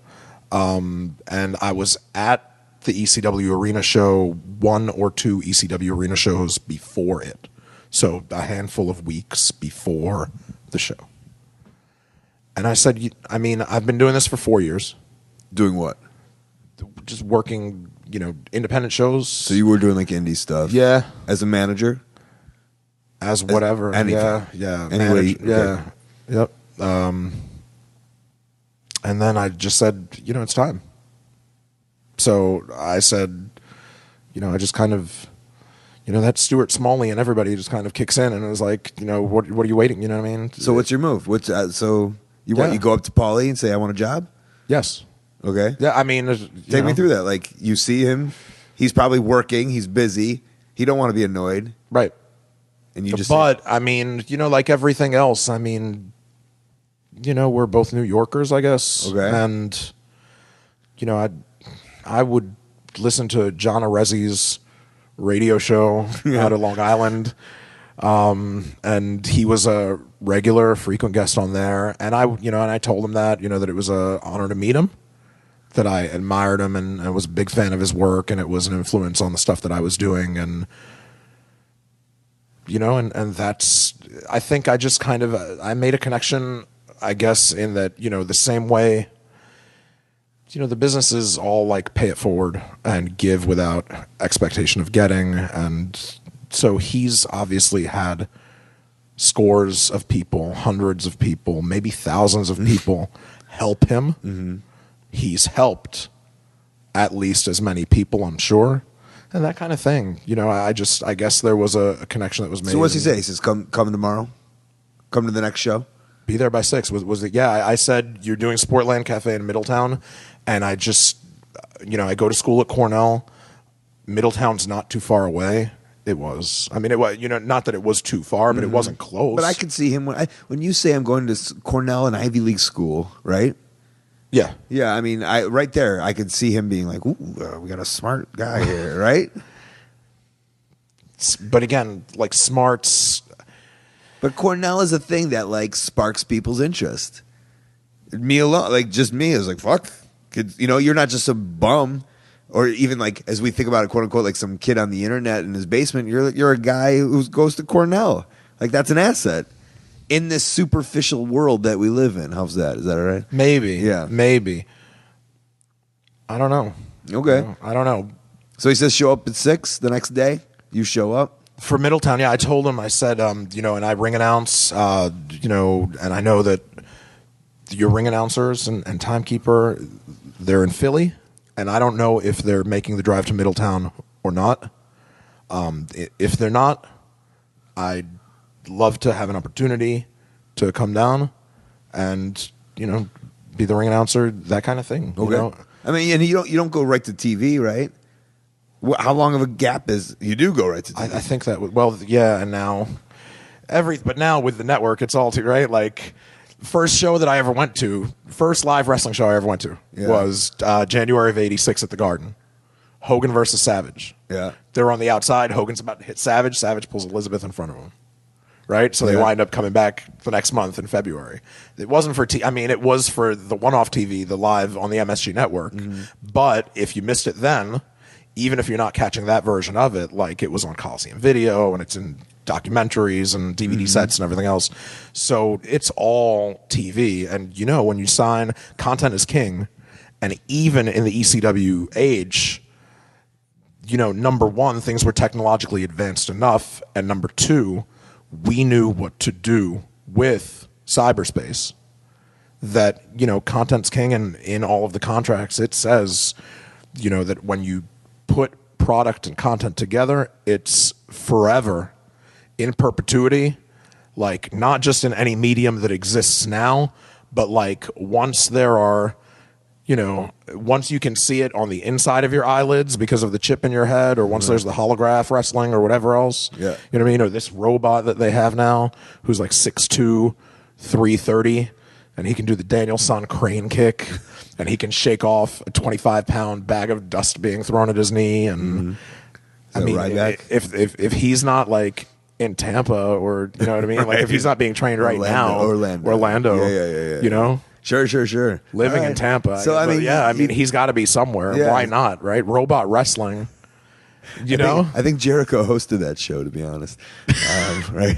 and I was at the ECW Arena show, 1 or 2 ECW Arena shows before it. So a handful of weeks before the show. And I said, I've been doing this for 4 years. Doing what? Just working, independent shows. So you were doing like indie stuff? Yeah. As a manager? As whatever. Anything. Yeah. Anyway. Yeah. Yep. And then I just said, it's time. So I said, I just kind of, that Stuart Smalley and everybody just kind of kicks in, and it was like, what are you waiting? You know what I mean? So what's your move? So you go up to Paulie and say, I want a job? Yes. Okay. Yeah. Take me through that. Like you see him, he's probably working, he's busy, he don't want to be annoyed. Right. And you just like everything else, we're both New Yorkers, I guess. Okay. And, I would listen to John Arezzi's radio show out of Long Island. And he was a regular, frequent guest on there. And I told him that, that it was an honor to meet him, that I admired him and I was a big fan of his work, and it was an influence on the stuff that I was doing. And, and that's, I think I just kind of, I made a connection, I guess, in that, the same way, the businesses all like pay it forward and give without expectation of getting. And so he's obviously had scores of people, hundreds of people, maybe thousands of people help him. Mm-hmm. He's helped at least as many people, I'm sure. And that kind of thing. I guess there was a connection that was made. So what's he say? He says, come tomorrow? Come to the next show? Be there by 6. Was it? Yeah, I said, you're doing Sportland Cafe in Middletown. And I just, I go to school at Cornell. Middletown's not too far away. It was. It was, not that it was too far, but it wasn't close. But I could see him when you say I'm going to Cornell, an Ivy League school, right? Yeah. Yeah, right there, I could see him being like, ooh, we got a smart guy here, right? But again, like smarts. But Cornell is a thing that like sparks people's interest. Me alone, like just me is like, fuck. You're not just a bum, or even like as we think about it, quote unquote, like some kid on the internet in his basement. You're a guy who goes to Cornell. Like that's an asset in this superficial world that we live in. How's that? Is that all right? Maybe. Yeah. Maybe. I don't know. Okay. I don't know. So he says show up at 6 the next day. You show up. For Middletown, yeah, I told him, I said, and I ring announce, and I know that your ring announcers and timekeeper, they're in Philly, and I don't know if they're making the drive to Middletown or not. If they're not, I'd love to have an opportunity to come down and, be the ring announcer, that kind of thing. Okay. And you don't go right to TV, right? How long of a gap is you do go right to TV? I think that yeah, and now but now with the network, it's all right. Like first show that I ever went to, first live wrestling show I ever went to was January of '86 at the Garden, Hogan versus Savage. Yeah, they're on the outside. Hogan's about to hit Savage. Savage pulls Elizabeth in front of him. Right, so they wind up coming back the next month in February. It wasn't for it was for the one-off TV, the live on the MSG network. Mm-hmm. But if you missed it then, even if you're not catching that version of it, like it was on Coliseum Video and it's in documentaries and DVD sets and everything else. So it's all TV. And when you sign, content is king. And even in the ECW age, number one, things were technologically advanced enough. And number two, we knew what to do with cyberspace that, you know, content's king, and in all of the contracts it says, you know, that when you put product and content together, it's forever, in perpetuity, like not just in any medium that exists now, but like once there are, you know, once you can see it on the inside of your eyelids because of the chip in your head, or once there's the holograph wrestling or whatever else, you know what I mean? Or this robot that they have now who's like 6'2", 330, and he can do the Danielson crane kick, and he can shake off a 25-pound bag of dust being thrown at his knee. And I mean, if he's not like in Tampa, or you know what I mean, like if he's not being trained right now, Orlando, you know. Sure. Living in Tampa. So I mean, he's got to be somewhere. Yeah. Why not, right? Robot wrestling. You know? I think Jericho hosted that show, to be honest. Right?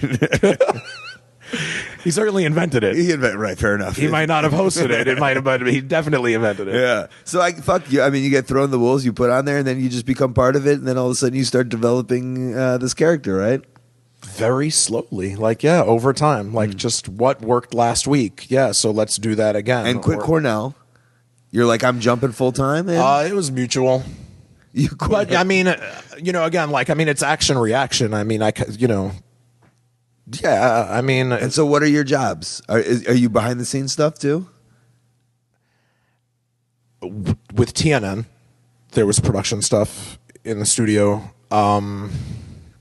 He certainly invented it. Right, fair enough. He might not have hosted it. It might have, but he definitely invented it. Yeah. So fuck you. I mean, you get thrown the wolves, you put on there, and then you just become part of it, and then all of a sudden you start developing this character, right? Very slowly, like over time, like just what worked last week. Yeah, so let's do that again. And quit Cornell. You're like, I'm jumping full time. It was mutual. But I mean, you know, again, like I mean, it's action reaction. I mean, you know, yeah. I mean, and so what are your jobs? Are you behind the scenes stuff too? With TNN, there was production stuff in the studio.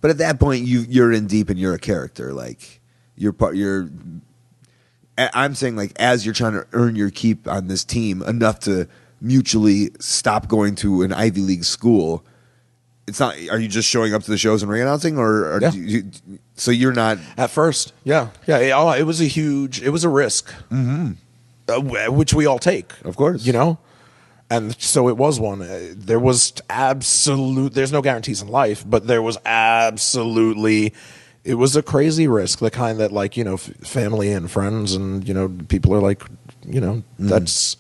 But at that point, you're in deep and you're a character. Like I'm saying, like, as you're trying to earn your keep on this team enough to mutually stop going to an Ivy League school. It's not. Are you just showing up to the shows and ring announcing, or so you're not at first? Yeah. It was a risk, which we all take, of course. You know. And so it was one. There was there's no guarantees in life, but there was absolutely, it was a crazy risk, the kind that, like, you know, family and friends and, you know, people are like, you know, that's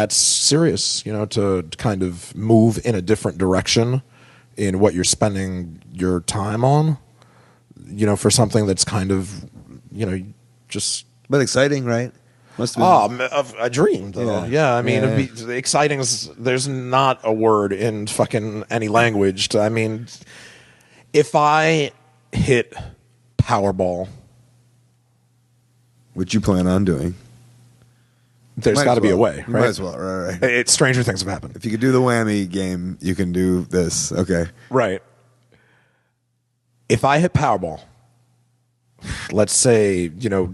serious, you know, to kind of move in a different direction in what you're spending your time on, you know, for something that's kind of, you know, just. But exciting, right? Must have been. A dream, though. Yeah, I mean, exciting is, there's not a word in fucking any language. I mean, if I hit Powerball, which you plan on doing, there's got to be a way, right? Might as well, right. Stranger things have happened. If you could do the whammy game, you can do this. Okay. Right. If I hit Powerball, let's say, you know,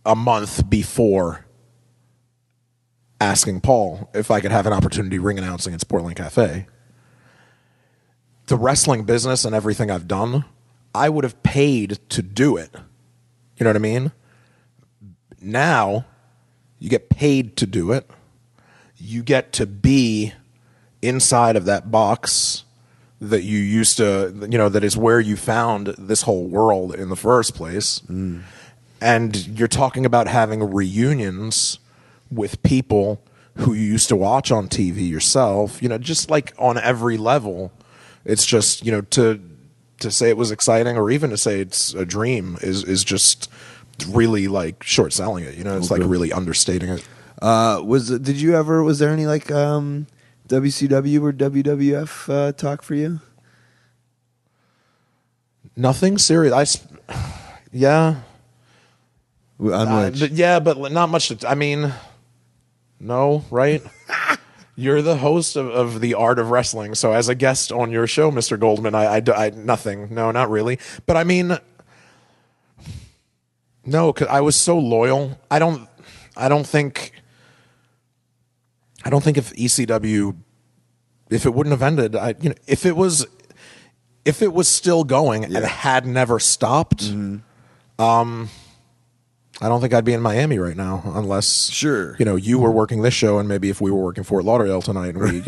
a month before asking Paul if I could have an opportunity ring announcing at Sportland Cafe, the wrestling business and everything I've done, I would have paid to do it. You know what I mean? Now, you get paid to do it. You get to be inside of that box that you used to, you know, that is where you found this whole world in the first place. And you're talking about having reunions with people who you used to watch on TV yourself, you know, just like on every level. It's just, you know, to say it was exciting, or even to say it's a dream is just really like short selling it, you know. It's like really understating it. Was there any like WCW or WWF talk for you? Nothing serious. Yeah. Yeah, but not much. I mean, no, right? You're the host of the Art of Wrestling, so as a guest on your show, Mr. Goldman, I nothing. No, not really. But I mean, no, because I was so loyal. I don't think if ECW, if it wouldn't have ended, if it was still going and had never stopped, I don't think I'd be in Miami right now, unless you know, you were working this show, and maybe if we were working Fort Lauderdale tonight, and we,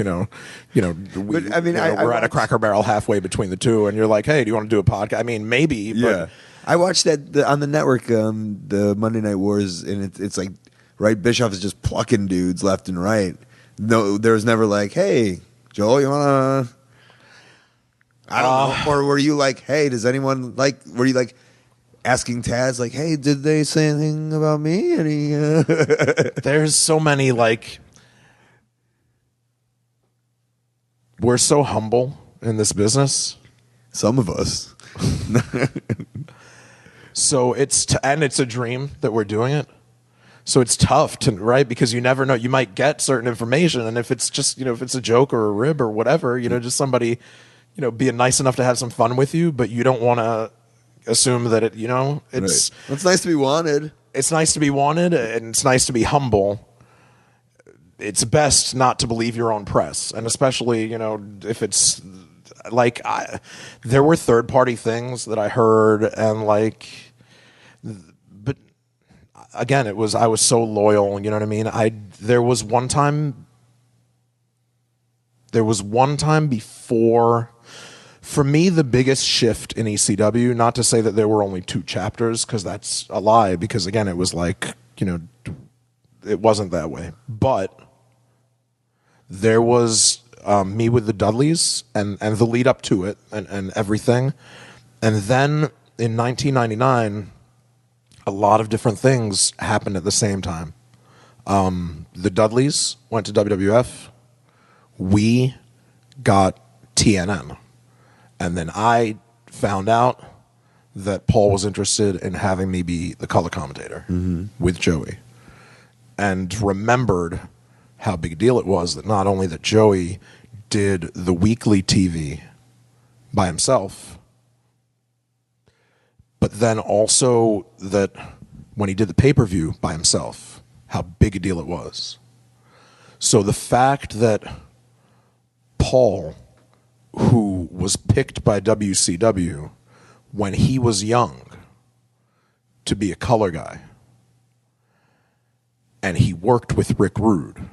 we're at a Cracker Barrel halfway between the two, and you're like, hey, do you want to do a podcast? I mean, maybe. But I watched that on the network, the Monday Night Wars, and it's like, right, Bischoff is just plucking dudes left and right. No, there was never like, hey, Joel, you wanna? I don't know. Or were you like, hey, does anyone like? Were you like? asking Taz, like, hey, did they say anything about me? Any? There's so many, like, we're so humble in this business. Some of us. So and it's a dream that we're doing it. So it's tough to, right? Because you never know. You might get certain information, and if it's just, if it's a joke or a rib or whatever, just somebody, being nice enough to have some fun with you, but you don't want to assume that it's Right. It's nice to be wanted. It's nice to be wanted, and it's nice to be humble. It's best not to believe your own press, and especially, if it's like there were third-party things that I heard, and like, but again, I was so loyal. You know what I mean? There was one time before. For me, the biggest shift in ECW, not to say that there were only 2 chapters, because that's a lie, because again, it was like, it wasn't that way. But there was me with the Dudleys and the lead up to it and everything. And then in 1999, a lot of different things happened at the same time. The Dudleys went to WWF. We got TNN. And then I found out that Paul was interested in having me be the color commentator with Joey, and remembered how big a deal it was that not only that Joey did the weekly TV by himself, but then also that when he did the pay-per-view by himself, how big a deal it was. So the fact that Paul, who was picked by WCW when he was young to be a color guy, and he worked with Rick Rude,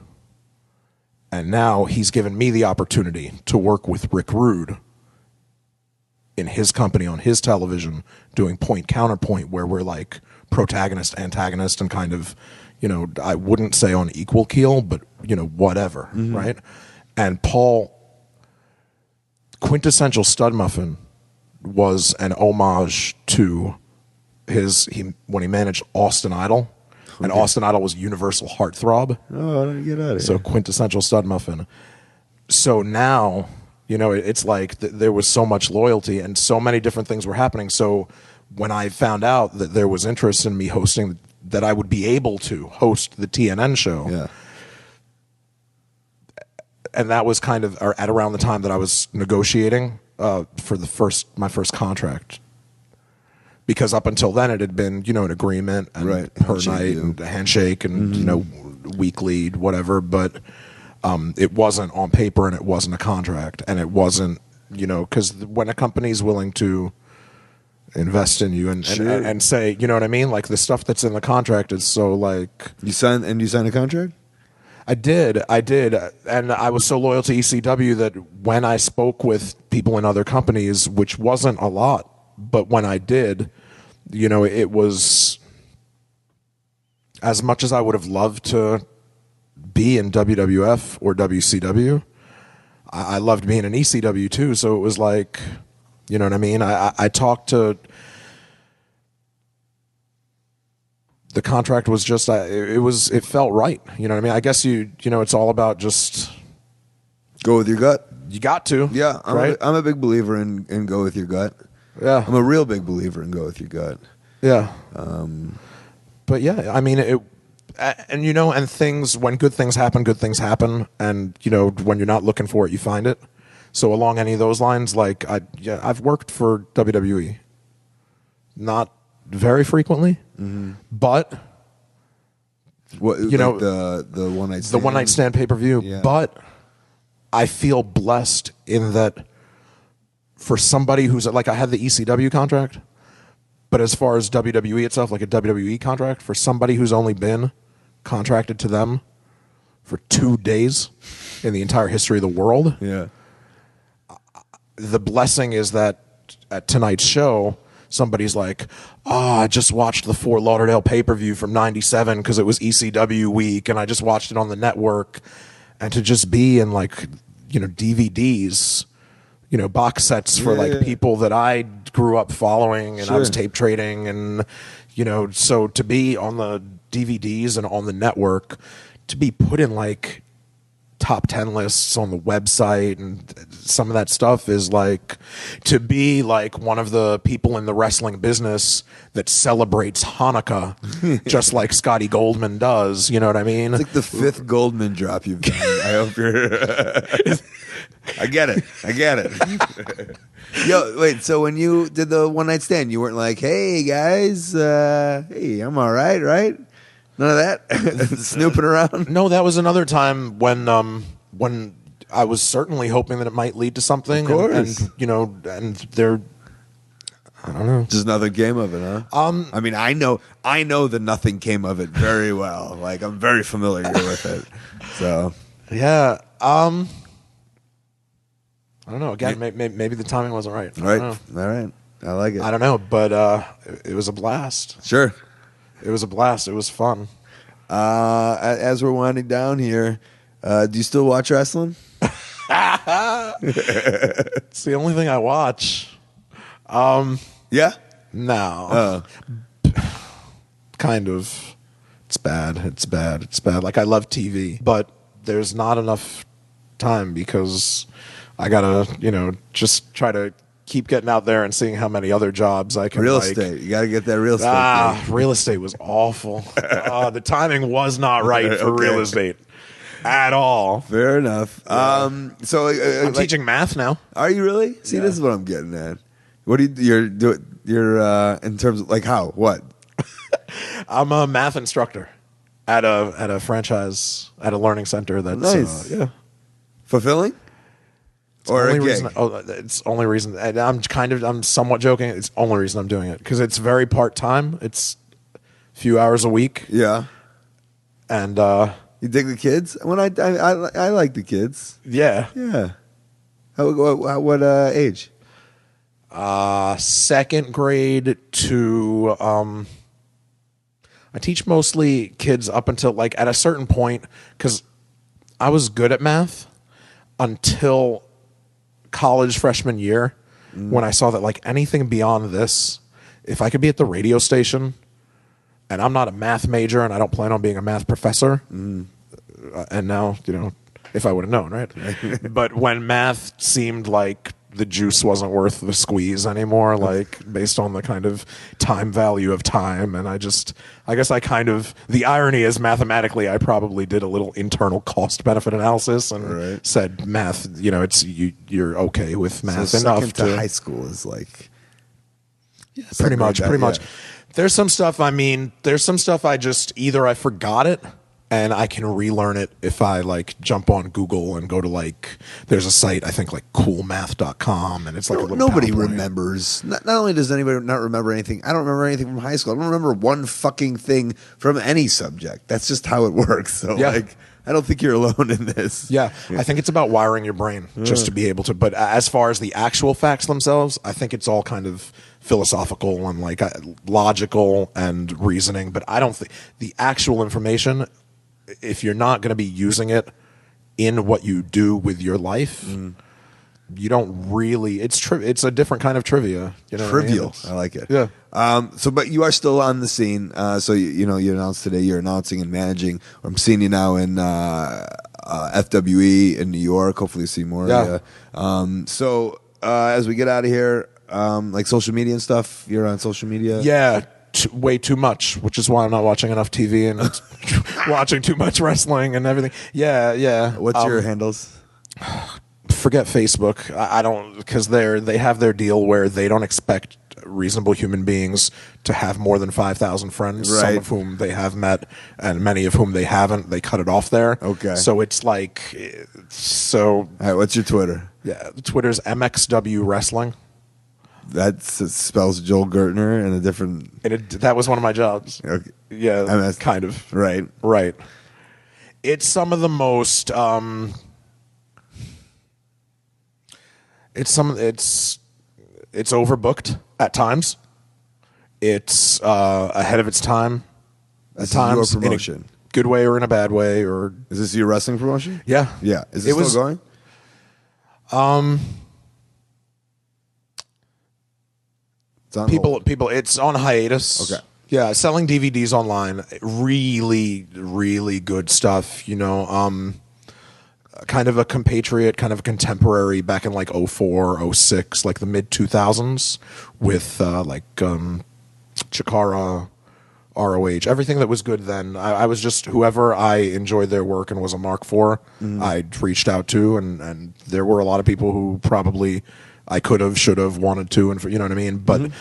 and now he's given me the opportunity to work with Rick Rude in his company on his television, doing point counterpoint, where we're like protagonist, antagonist, and kind of, I wouldn't say on equal keel, but whatever, right? And Paul, Quintessential Stud Muffin was an homage to when he managed Austin Idol, and Austin Idol was Universal Heartthrob. Oh, get out of here. So Quintessential Stud Muffin. So now, it's like there was so much loyalty and so many different things were happening. So when I found out that there was interest in me hosting, that I would be able to host the TNN show. Yeah. And that was kind of at around the time that I was negotiating for my first contract. Because up until then it had been, an agreement and per night and a handshake and, weekly, whatever. But it wasn't on paper and it wasn't a contract. And it wasn't, because when a company's willing to invest in you and say, you know what I mean? Like the stuff that's in the contract is so like... You signed a contract? I did. And I was so loyal to ECW that when I spoke with people in other companies, which wasn't a lot, but when I did, it was, as much as I would have loved to be in WWF or WCW, I loved being in ECW too. So it was like, you know what I mean? I talked to... The contract was just, it felt right. You know what I mean? I guess it's all about just go with your gut. You got to. Yeah, I'm a big believer in go with your gut. Yeah, I'm a real big believer in go with your gut. Yeah. But yeah, I mean, and things, when good things happen, and when you're not looking for it, you find it. So along any of those lines, like I've worked for WWE, not very frequently, but the one night stand? The one night stand pay-per-view. Yeah. But I feel blessed in that for somebody who's like, I had the ECW contract, but as far as WWE itself, like a WWE contract, for somebody who's only been contracted to them for 2 days in the entire history of the world, the blessing is that at tonight's show, somebody's like, I just watched the Fort Lauderdale pay-per-view from 97 because it was ECW week, and I just watched it on the network. And to just be in, like, DVDs, box sets for like people that I grew up following, and I was tape trading, and so to be on the DVDs and on the network, to be put in like top 10 lists on the website and some of that stuff is like to be like one of the people in the wrestling business that celebrates Hanukkah just like Scotty Goldman does. You know what I mean? It's like the 5th Goldman drop you've done. I hope you're. I get it. Yo, wait. So when you did the one night stand, you weren't like, "Hey guys, hey, I'm all right, right?" None of that snooping around. No, that was another time when I was certainly hoping that it might lead to something. Of course. And they're, I don't know, just another game of it, huh? I mean, I know that nothing came of it very well. Like I'm very familiar with it. So yeah. I don't know. Again, maybe the timing wasn't right. Right. All right. I like it. I don't know, but it was a blast. Sure. It was a blast. It was fun. As we're winding down here, do you still watch wrestling? It's the only thing I watch. Yeah? No. Kind of. It's bad. Like I love TV, but there's not enough time because I gotta, just try to keep getting out there and seeing how many other jobs I can. Real estate. You got to get that real estate. Thing. Real estate was awful. The timing was not right for real estate at all. Fair enough. So I'm teaching math now. Are you really? See, this is what I'm getting at. What do you're in terms of like how? What? I'm a math instructor at a franchise at a learning center. That's nice. Fulfilling. Or only a gig. reason, it's only reason. And I'm somewhat joking. It's the only reason I'm doing it because it's very part time. It's a few hours a week. Yeah. And you dig the kids? When I like the kids. Yeah. Yeah. What age? 2nd grade to I teach mostly kids up until like at a certain point because I was good at math until college freshman year when I saw that like anything beyond this, if I could be at the radio station and I'm not a math major and I don't plan on being a math professor, and now, if I would have known, right? But when math seemed like the juice wasn't worth the squeeze anymore, like based on the kind of time value of time. And I guess the irony is mathematically, I probably did a little internal cost benefit analysis and said math, you're okay with math enough to high school is like, pretty much. There's some stuff I just either I forgot it and I can relearn it if I like jump on Google and go to like there's a site I think like coolmath.com and it's like a little nobody PowerPoint. Remembers. Not only does anybody not remember anything, I don't remember anything from high school. I don't remember one fucking thing from any subject. That's just how it works. So like I don't think you're alone in this. Yeah. I think it's about wiring your brain just to be able to. But as far as the actual facts themselves, I think it's all kind of philosophical and like logical and reasoning. But I don't think the actual information, if you're not going to be using it in what you do with your life, you don't really. It's a different kind of trivia. Trivial. I like it. Yeah. But you are still on the scene. So you announced today you're announcing and managing. I'm seeing you now in FWE in New York. Hopefully, you see more. Yeah. So as we get out of here, like social media and stuff. You're on social media. Yeah. Way too much, which is why I'm not watching enough TV and watching too much wrestling and everything. Yeah. What's your handles? Forget Facebook. I don't, because they have their deal where they don't expect reasonable human beings to have more than 5,000 friends, some of whom they have met and many of whom they haven't. They cut it off there. Okay. So it's like, All right, what's your Twitter? Yeah, Twitter's MXW Wrestling. That spells Joel Gertner in a different... that was one of my jobs. Okay. Yeah, kind of. Right. It's some of the most... It's overbooked at times. It's ahead of its time. This at times, is your promotion. In a good way or in a bad way. Or is this your wrestling promotion? Yeah. Is it still going? It's on hold. People, it's on hiatus. Okay. Yeah, selling DVDs online, really, really good stuff. You know, kind of a compatriot, kind of a contemporary back in like 04, 06, like the mid 2000s with Chikara, ROH, everything that was good then. I was just whoever I enjoyed their work and was a mark for, I reached out to, and there were a lot of people who probably I could have, should have, wanted to, and you know what I mean. But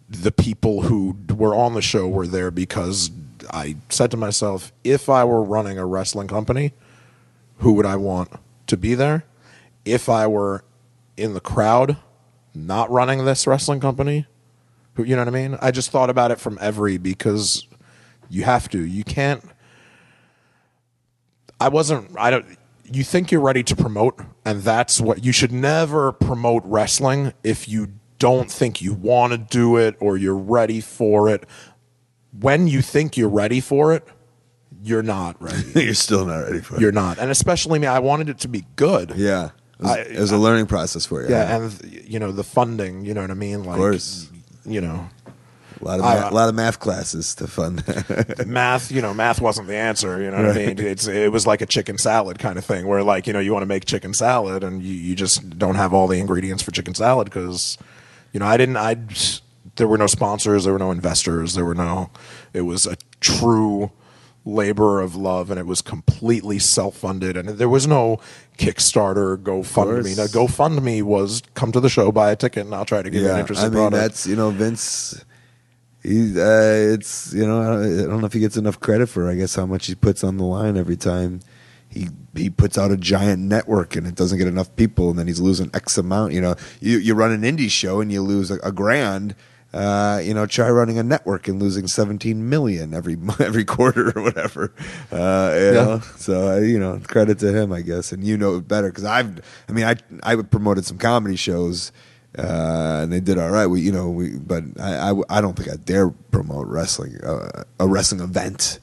the people who were on the show were there because I said to myself, if I were running a wrestling company, who would I want to be there? If I were in the crowd, not running this wrestling company, you know what I mean? I just thought about it from because you have to. You can't. You think you're ready to promote, and that's what you should never promote wrestling if you don't think you want to do it or you're ready for it. When you think you're ready for it, you're not ready. You're still not ready for it. You're not. And especially me, I wanted it to be good. Yeah. It was a learning process for you. Yeah, and the funding, you know what I mean? Like, of course. You know. A lot of math classes to fund. Math wasn't the answer. You know what I mean? It was like a chicken salad kind of thing, where like you want to make chicken salad and you just don't have all the ingredients for chicken salad because, there were no sponsors, there were no investors, it was a true labor of love, and it was completely self-funded, and there was no Kickstarter, GoFundMe. Now, GoFundMe was come to the show, buy a ticket, and I'll try to give you an interesting product. That's Vince. It's I don't know if he gets enough credit for I guess how much he puts on the line every time he puts out a giant network and it doesn't get enough people, and then he's losing X amount. You run an indie show and you lose a grand. Try running a network and losing 17 million every quarter or whatever. So credit to him, I guess, and it better because I promoted some comedy shows. And they did all right. But I don't think I dare promote wrestling, a wrestling event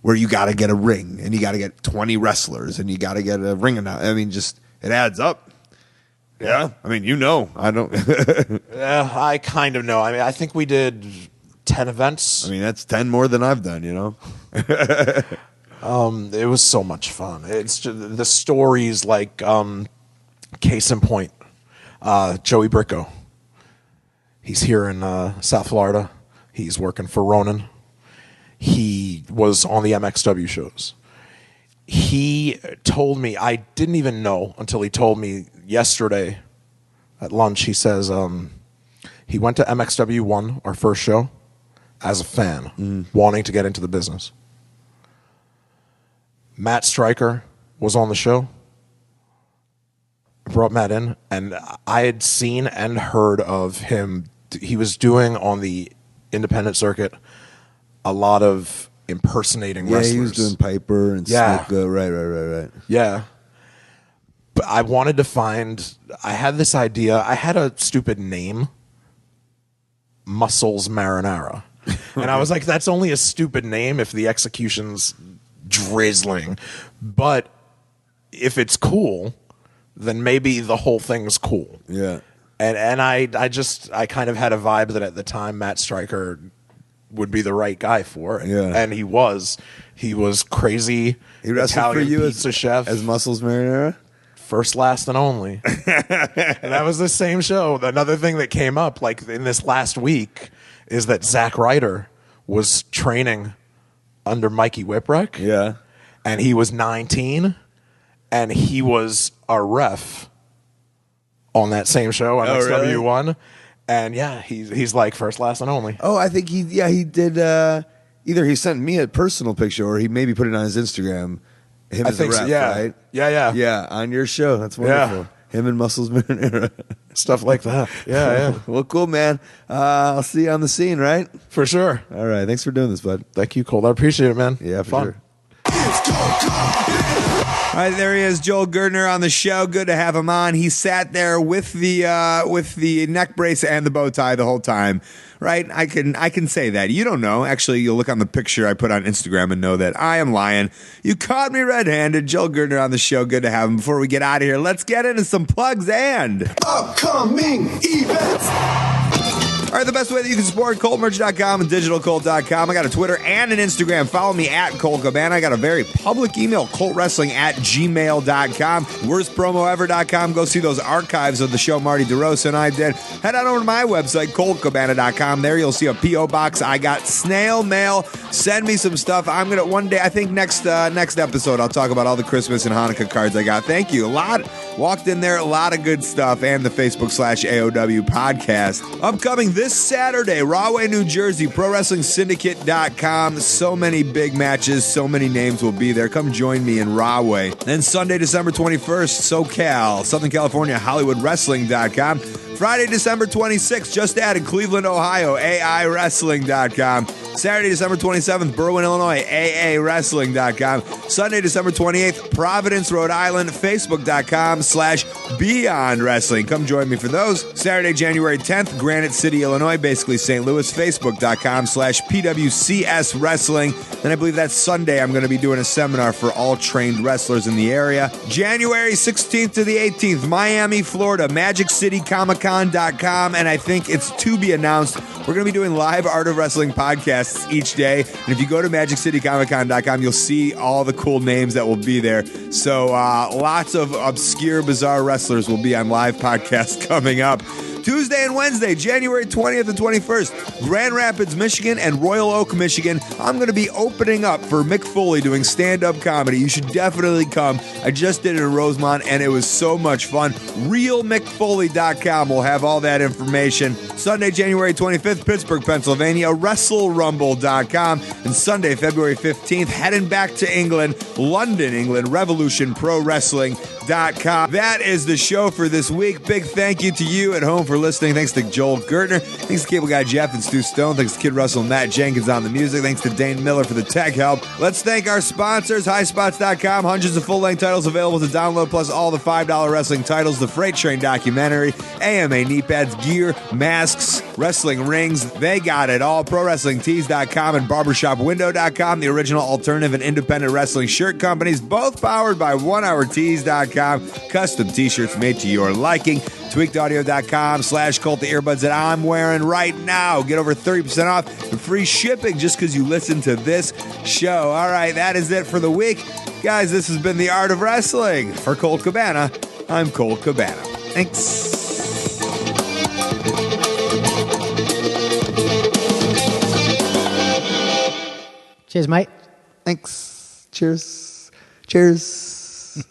where you got to get a ring and you got to get 20 wrestlers and you got to get a ring announcer. It adds up. Yeah, I don't. Yeah, I kind of know. I think we did 10 events. That's 10 more than I've done. It was so much fun. It's just, the stories like case in point. Joey Bricco. He's here in South Florida. He's working for Ronan. He was on the MXW shows. He told me, I didn't even know until he told me yesterday at lunch. He says he went to MXW1, our first show, as a fan, wanting to get into the business. Matt Stryker was on the show. Brought Matt in, and I had seen and heard of him. He was doing on the independent circuit a lot of impersonating wrestlers. Yeah, he was doing Piper and Snuka. Right. Yeah. But I wanted to I had this idea. I had a stupid name, Muscles Marinara. And I was like, that's only a stupid name if the execution's drizzling. But if it's cool, then maybe the whole thing's cool. Yeah. And I kind of had a vibe that at the time Matt Stryker would be the right guy for it. Yeah. And he was crazy. He wrestled Italian for you pizza chef. as Muscles Marinara? First, last, and only. And that was the same show. Another thing that came up like in this last week is that Zack Ryder was training under Mikey Whipwreck. Yeah. And he was 19. And he was a ref on that same show on XW1. Really? And yeah, he's like first, last, and only. Oh, I think he did. Either he sent me a personal picture or he maybe put it on his Instagram. Him as a ref, right? Yeah. On your show. That's wonderful. Yeah. Him and Muscles Marinara. Stuff like that. Yeah. Well, cool, man. I'll see you on the scene, right? For sure. All right. Thanks for doing this, bud. Thank you, Colt. I appreciate it, man. Yeah, for Fun. sure. All right, there he is, Joel Gertner on the show. Good to have him on. He sat there with the neck brace and the bow tie the whole time, right? I can say that. You don't know. Actually, you'll look on the picture I put on Instagram and know that I am lying. You caught me red-handed. Joel Gertner on the show. Good to have him. Before we get out of here, let's get into some plugs and upcoming events. All right, the best way that you can support ColtMerch.com and DigitalColt.com. I got a Twitter and an Instagram. Follow me at Colt Cabana. I got a very public email, ColtWrestling@gmail.com. WorstPromoEver.com. Go see those archives of the show Marty DeRosa and I did. Head on over to my website, ColtCabana.com. There you'll see a P.O. box. I got snail mail. Send me some stuff. I'm going to one day, I think next episode, I'll talk about all the Christmas and Hanukkah cards I got. Thank you. A lot walked in there, a lot of good stuff, and the Facebook/AOW podcast. Upcoming this Saturday, Rahway, New Jersey, ProWrestlingSyndicate.com. So many big matches, so many names will be there. Come join me in Rahway. Then Sunday, December 21st, SoCal, Southern California, HollywoodWrestling.com. Friday, December 26th, just added Cleveland, Ohio, AIWrestling.com. Saturday, December 27th, Berwyn, Illinois, AAWrestling.com. Sunday, December 28th, Providence, Rhode Island, Facebook.com/Beyond Wrestling. Come join me for those. Saturday, January 10th, Granite City, Illinois, basically St. Louis, Facebook.com/PWCS Wrestling. Then I believe that Sunday I'm going to be doing a seminar for all trained wrestlers in the area. January 16th to the 18th, Miami, Florida, MagicCityComicCon.com, and I think it's to be announced. We're going to be doing live Art of Wrestling podcasts each day. And if you go to MagicCityComicCon.com, you'll see all the cool names that will be there. So lots of obscure, bizarre wrestlers will be on live podcasts coming up. Tuesday and Wednesday, January 20th and 21st, Grand Rapids, Michigan, and Royal Oak, Michigan. I'm going to be opening up for Mick Foley doing stand-up comedy. You should definitely come. I just did it in Rosemont, and it was so much fun. RealMickFoley.com will have all that information. Sunday, January 25th, Pittsburgh, Pennsylvania, WrestleRumble.com. And Sunday, February 15th, heading back to England, London, England, RevolutionProWrestling.com. That is the show for this week. Big thank you to you at home for listening. Thanks to Joel Gertner. Thanks to Cable Guy Jeff and Stu Stone. Thanks to Kid Russell and Matt Jenkins on the music. Thanks to Dane Miller for the tech help. Let's thank our sponsors, HighSpots.com. Hundreds of full-length titles available to download, plus all the $5 wrestling titles, the Freight Train documentary, AMA knee pads, gear, masks, wrestling rings. They got it all. ProWrestlingTees.com and BarbershopWindow.com, the original alternative and independent wrestling shirt companies, both powered by OneHourTees.com. Custom t-shirts made to your liking. TweakedAudio.com/Colt, the earbuds that I'm wearing right now. Get over 30% off and free shipping just because you listen to this show. All right, that is it for the week. Guys, this has been The Art of Wrestling. For Colt Cabana, I'm Colt Cabana. Thanks. Cheers, mate. Thanks. Cheers. Cheers.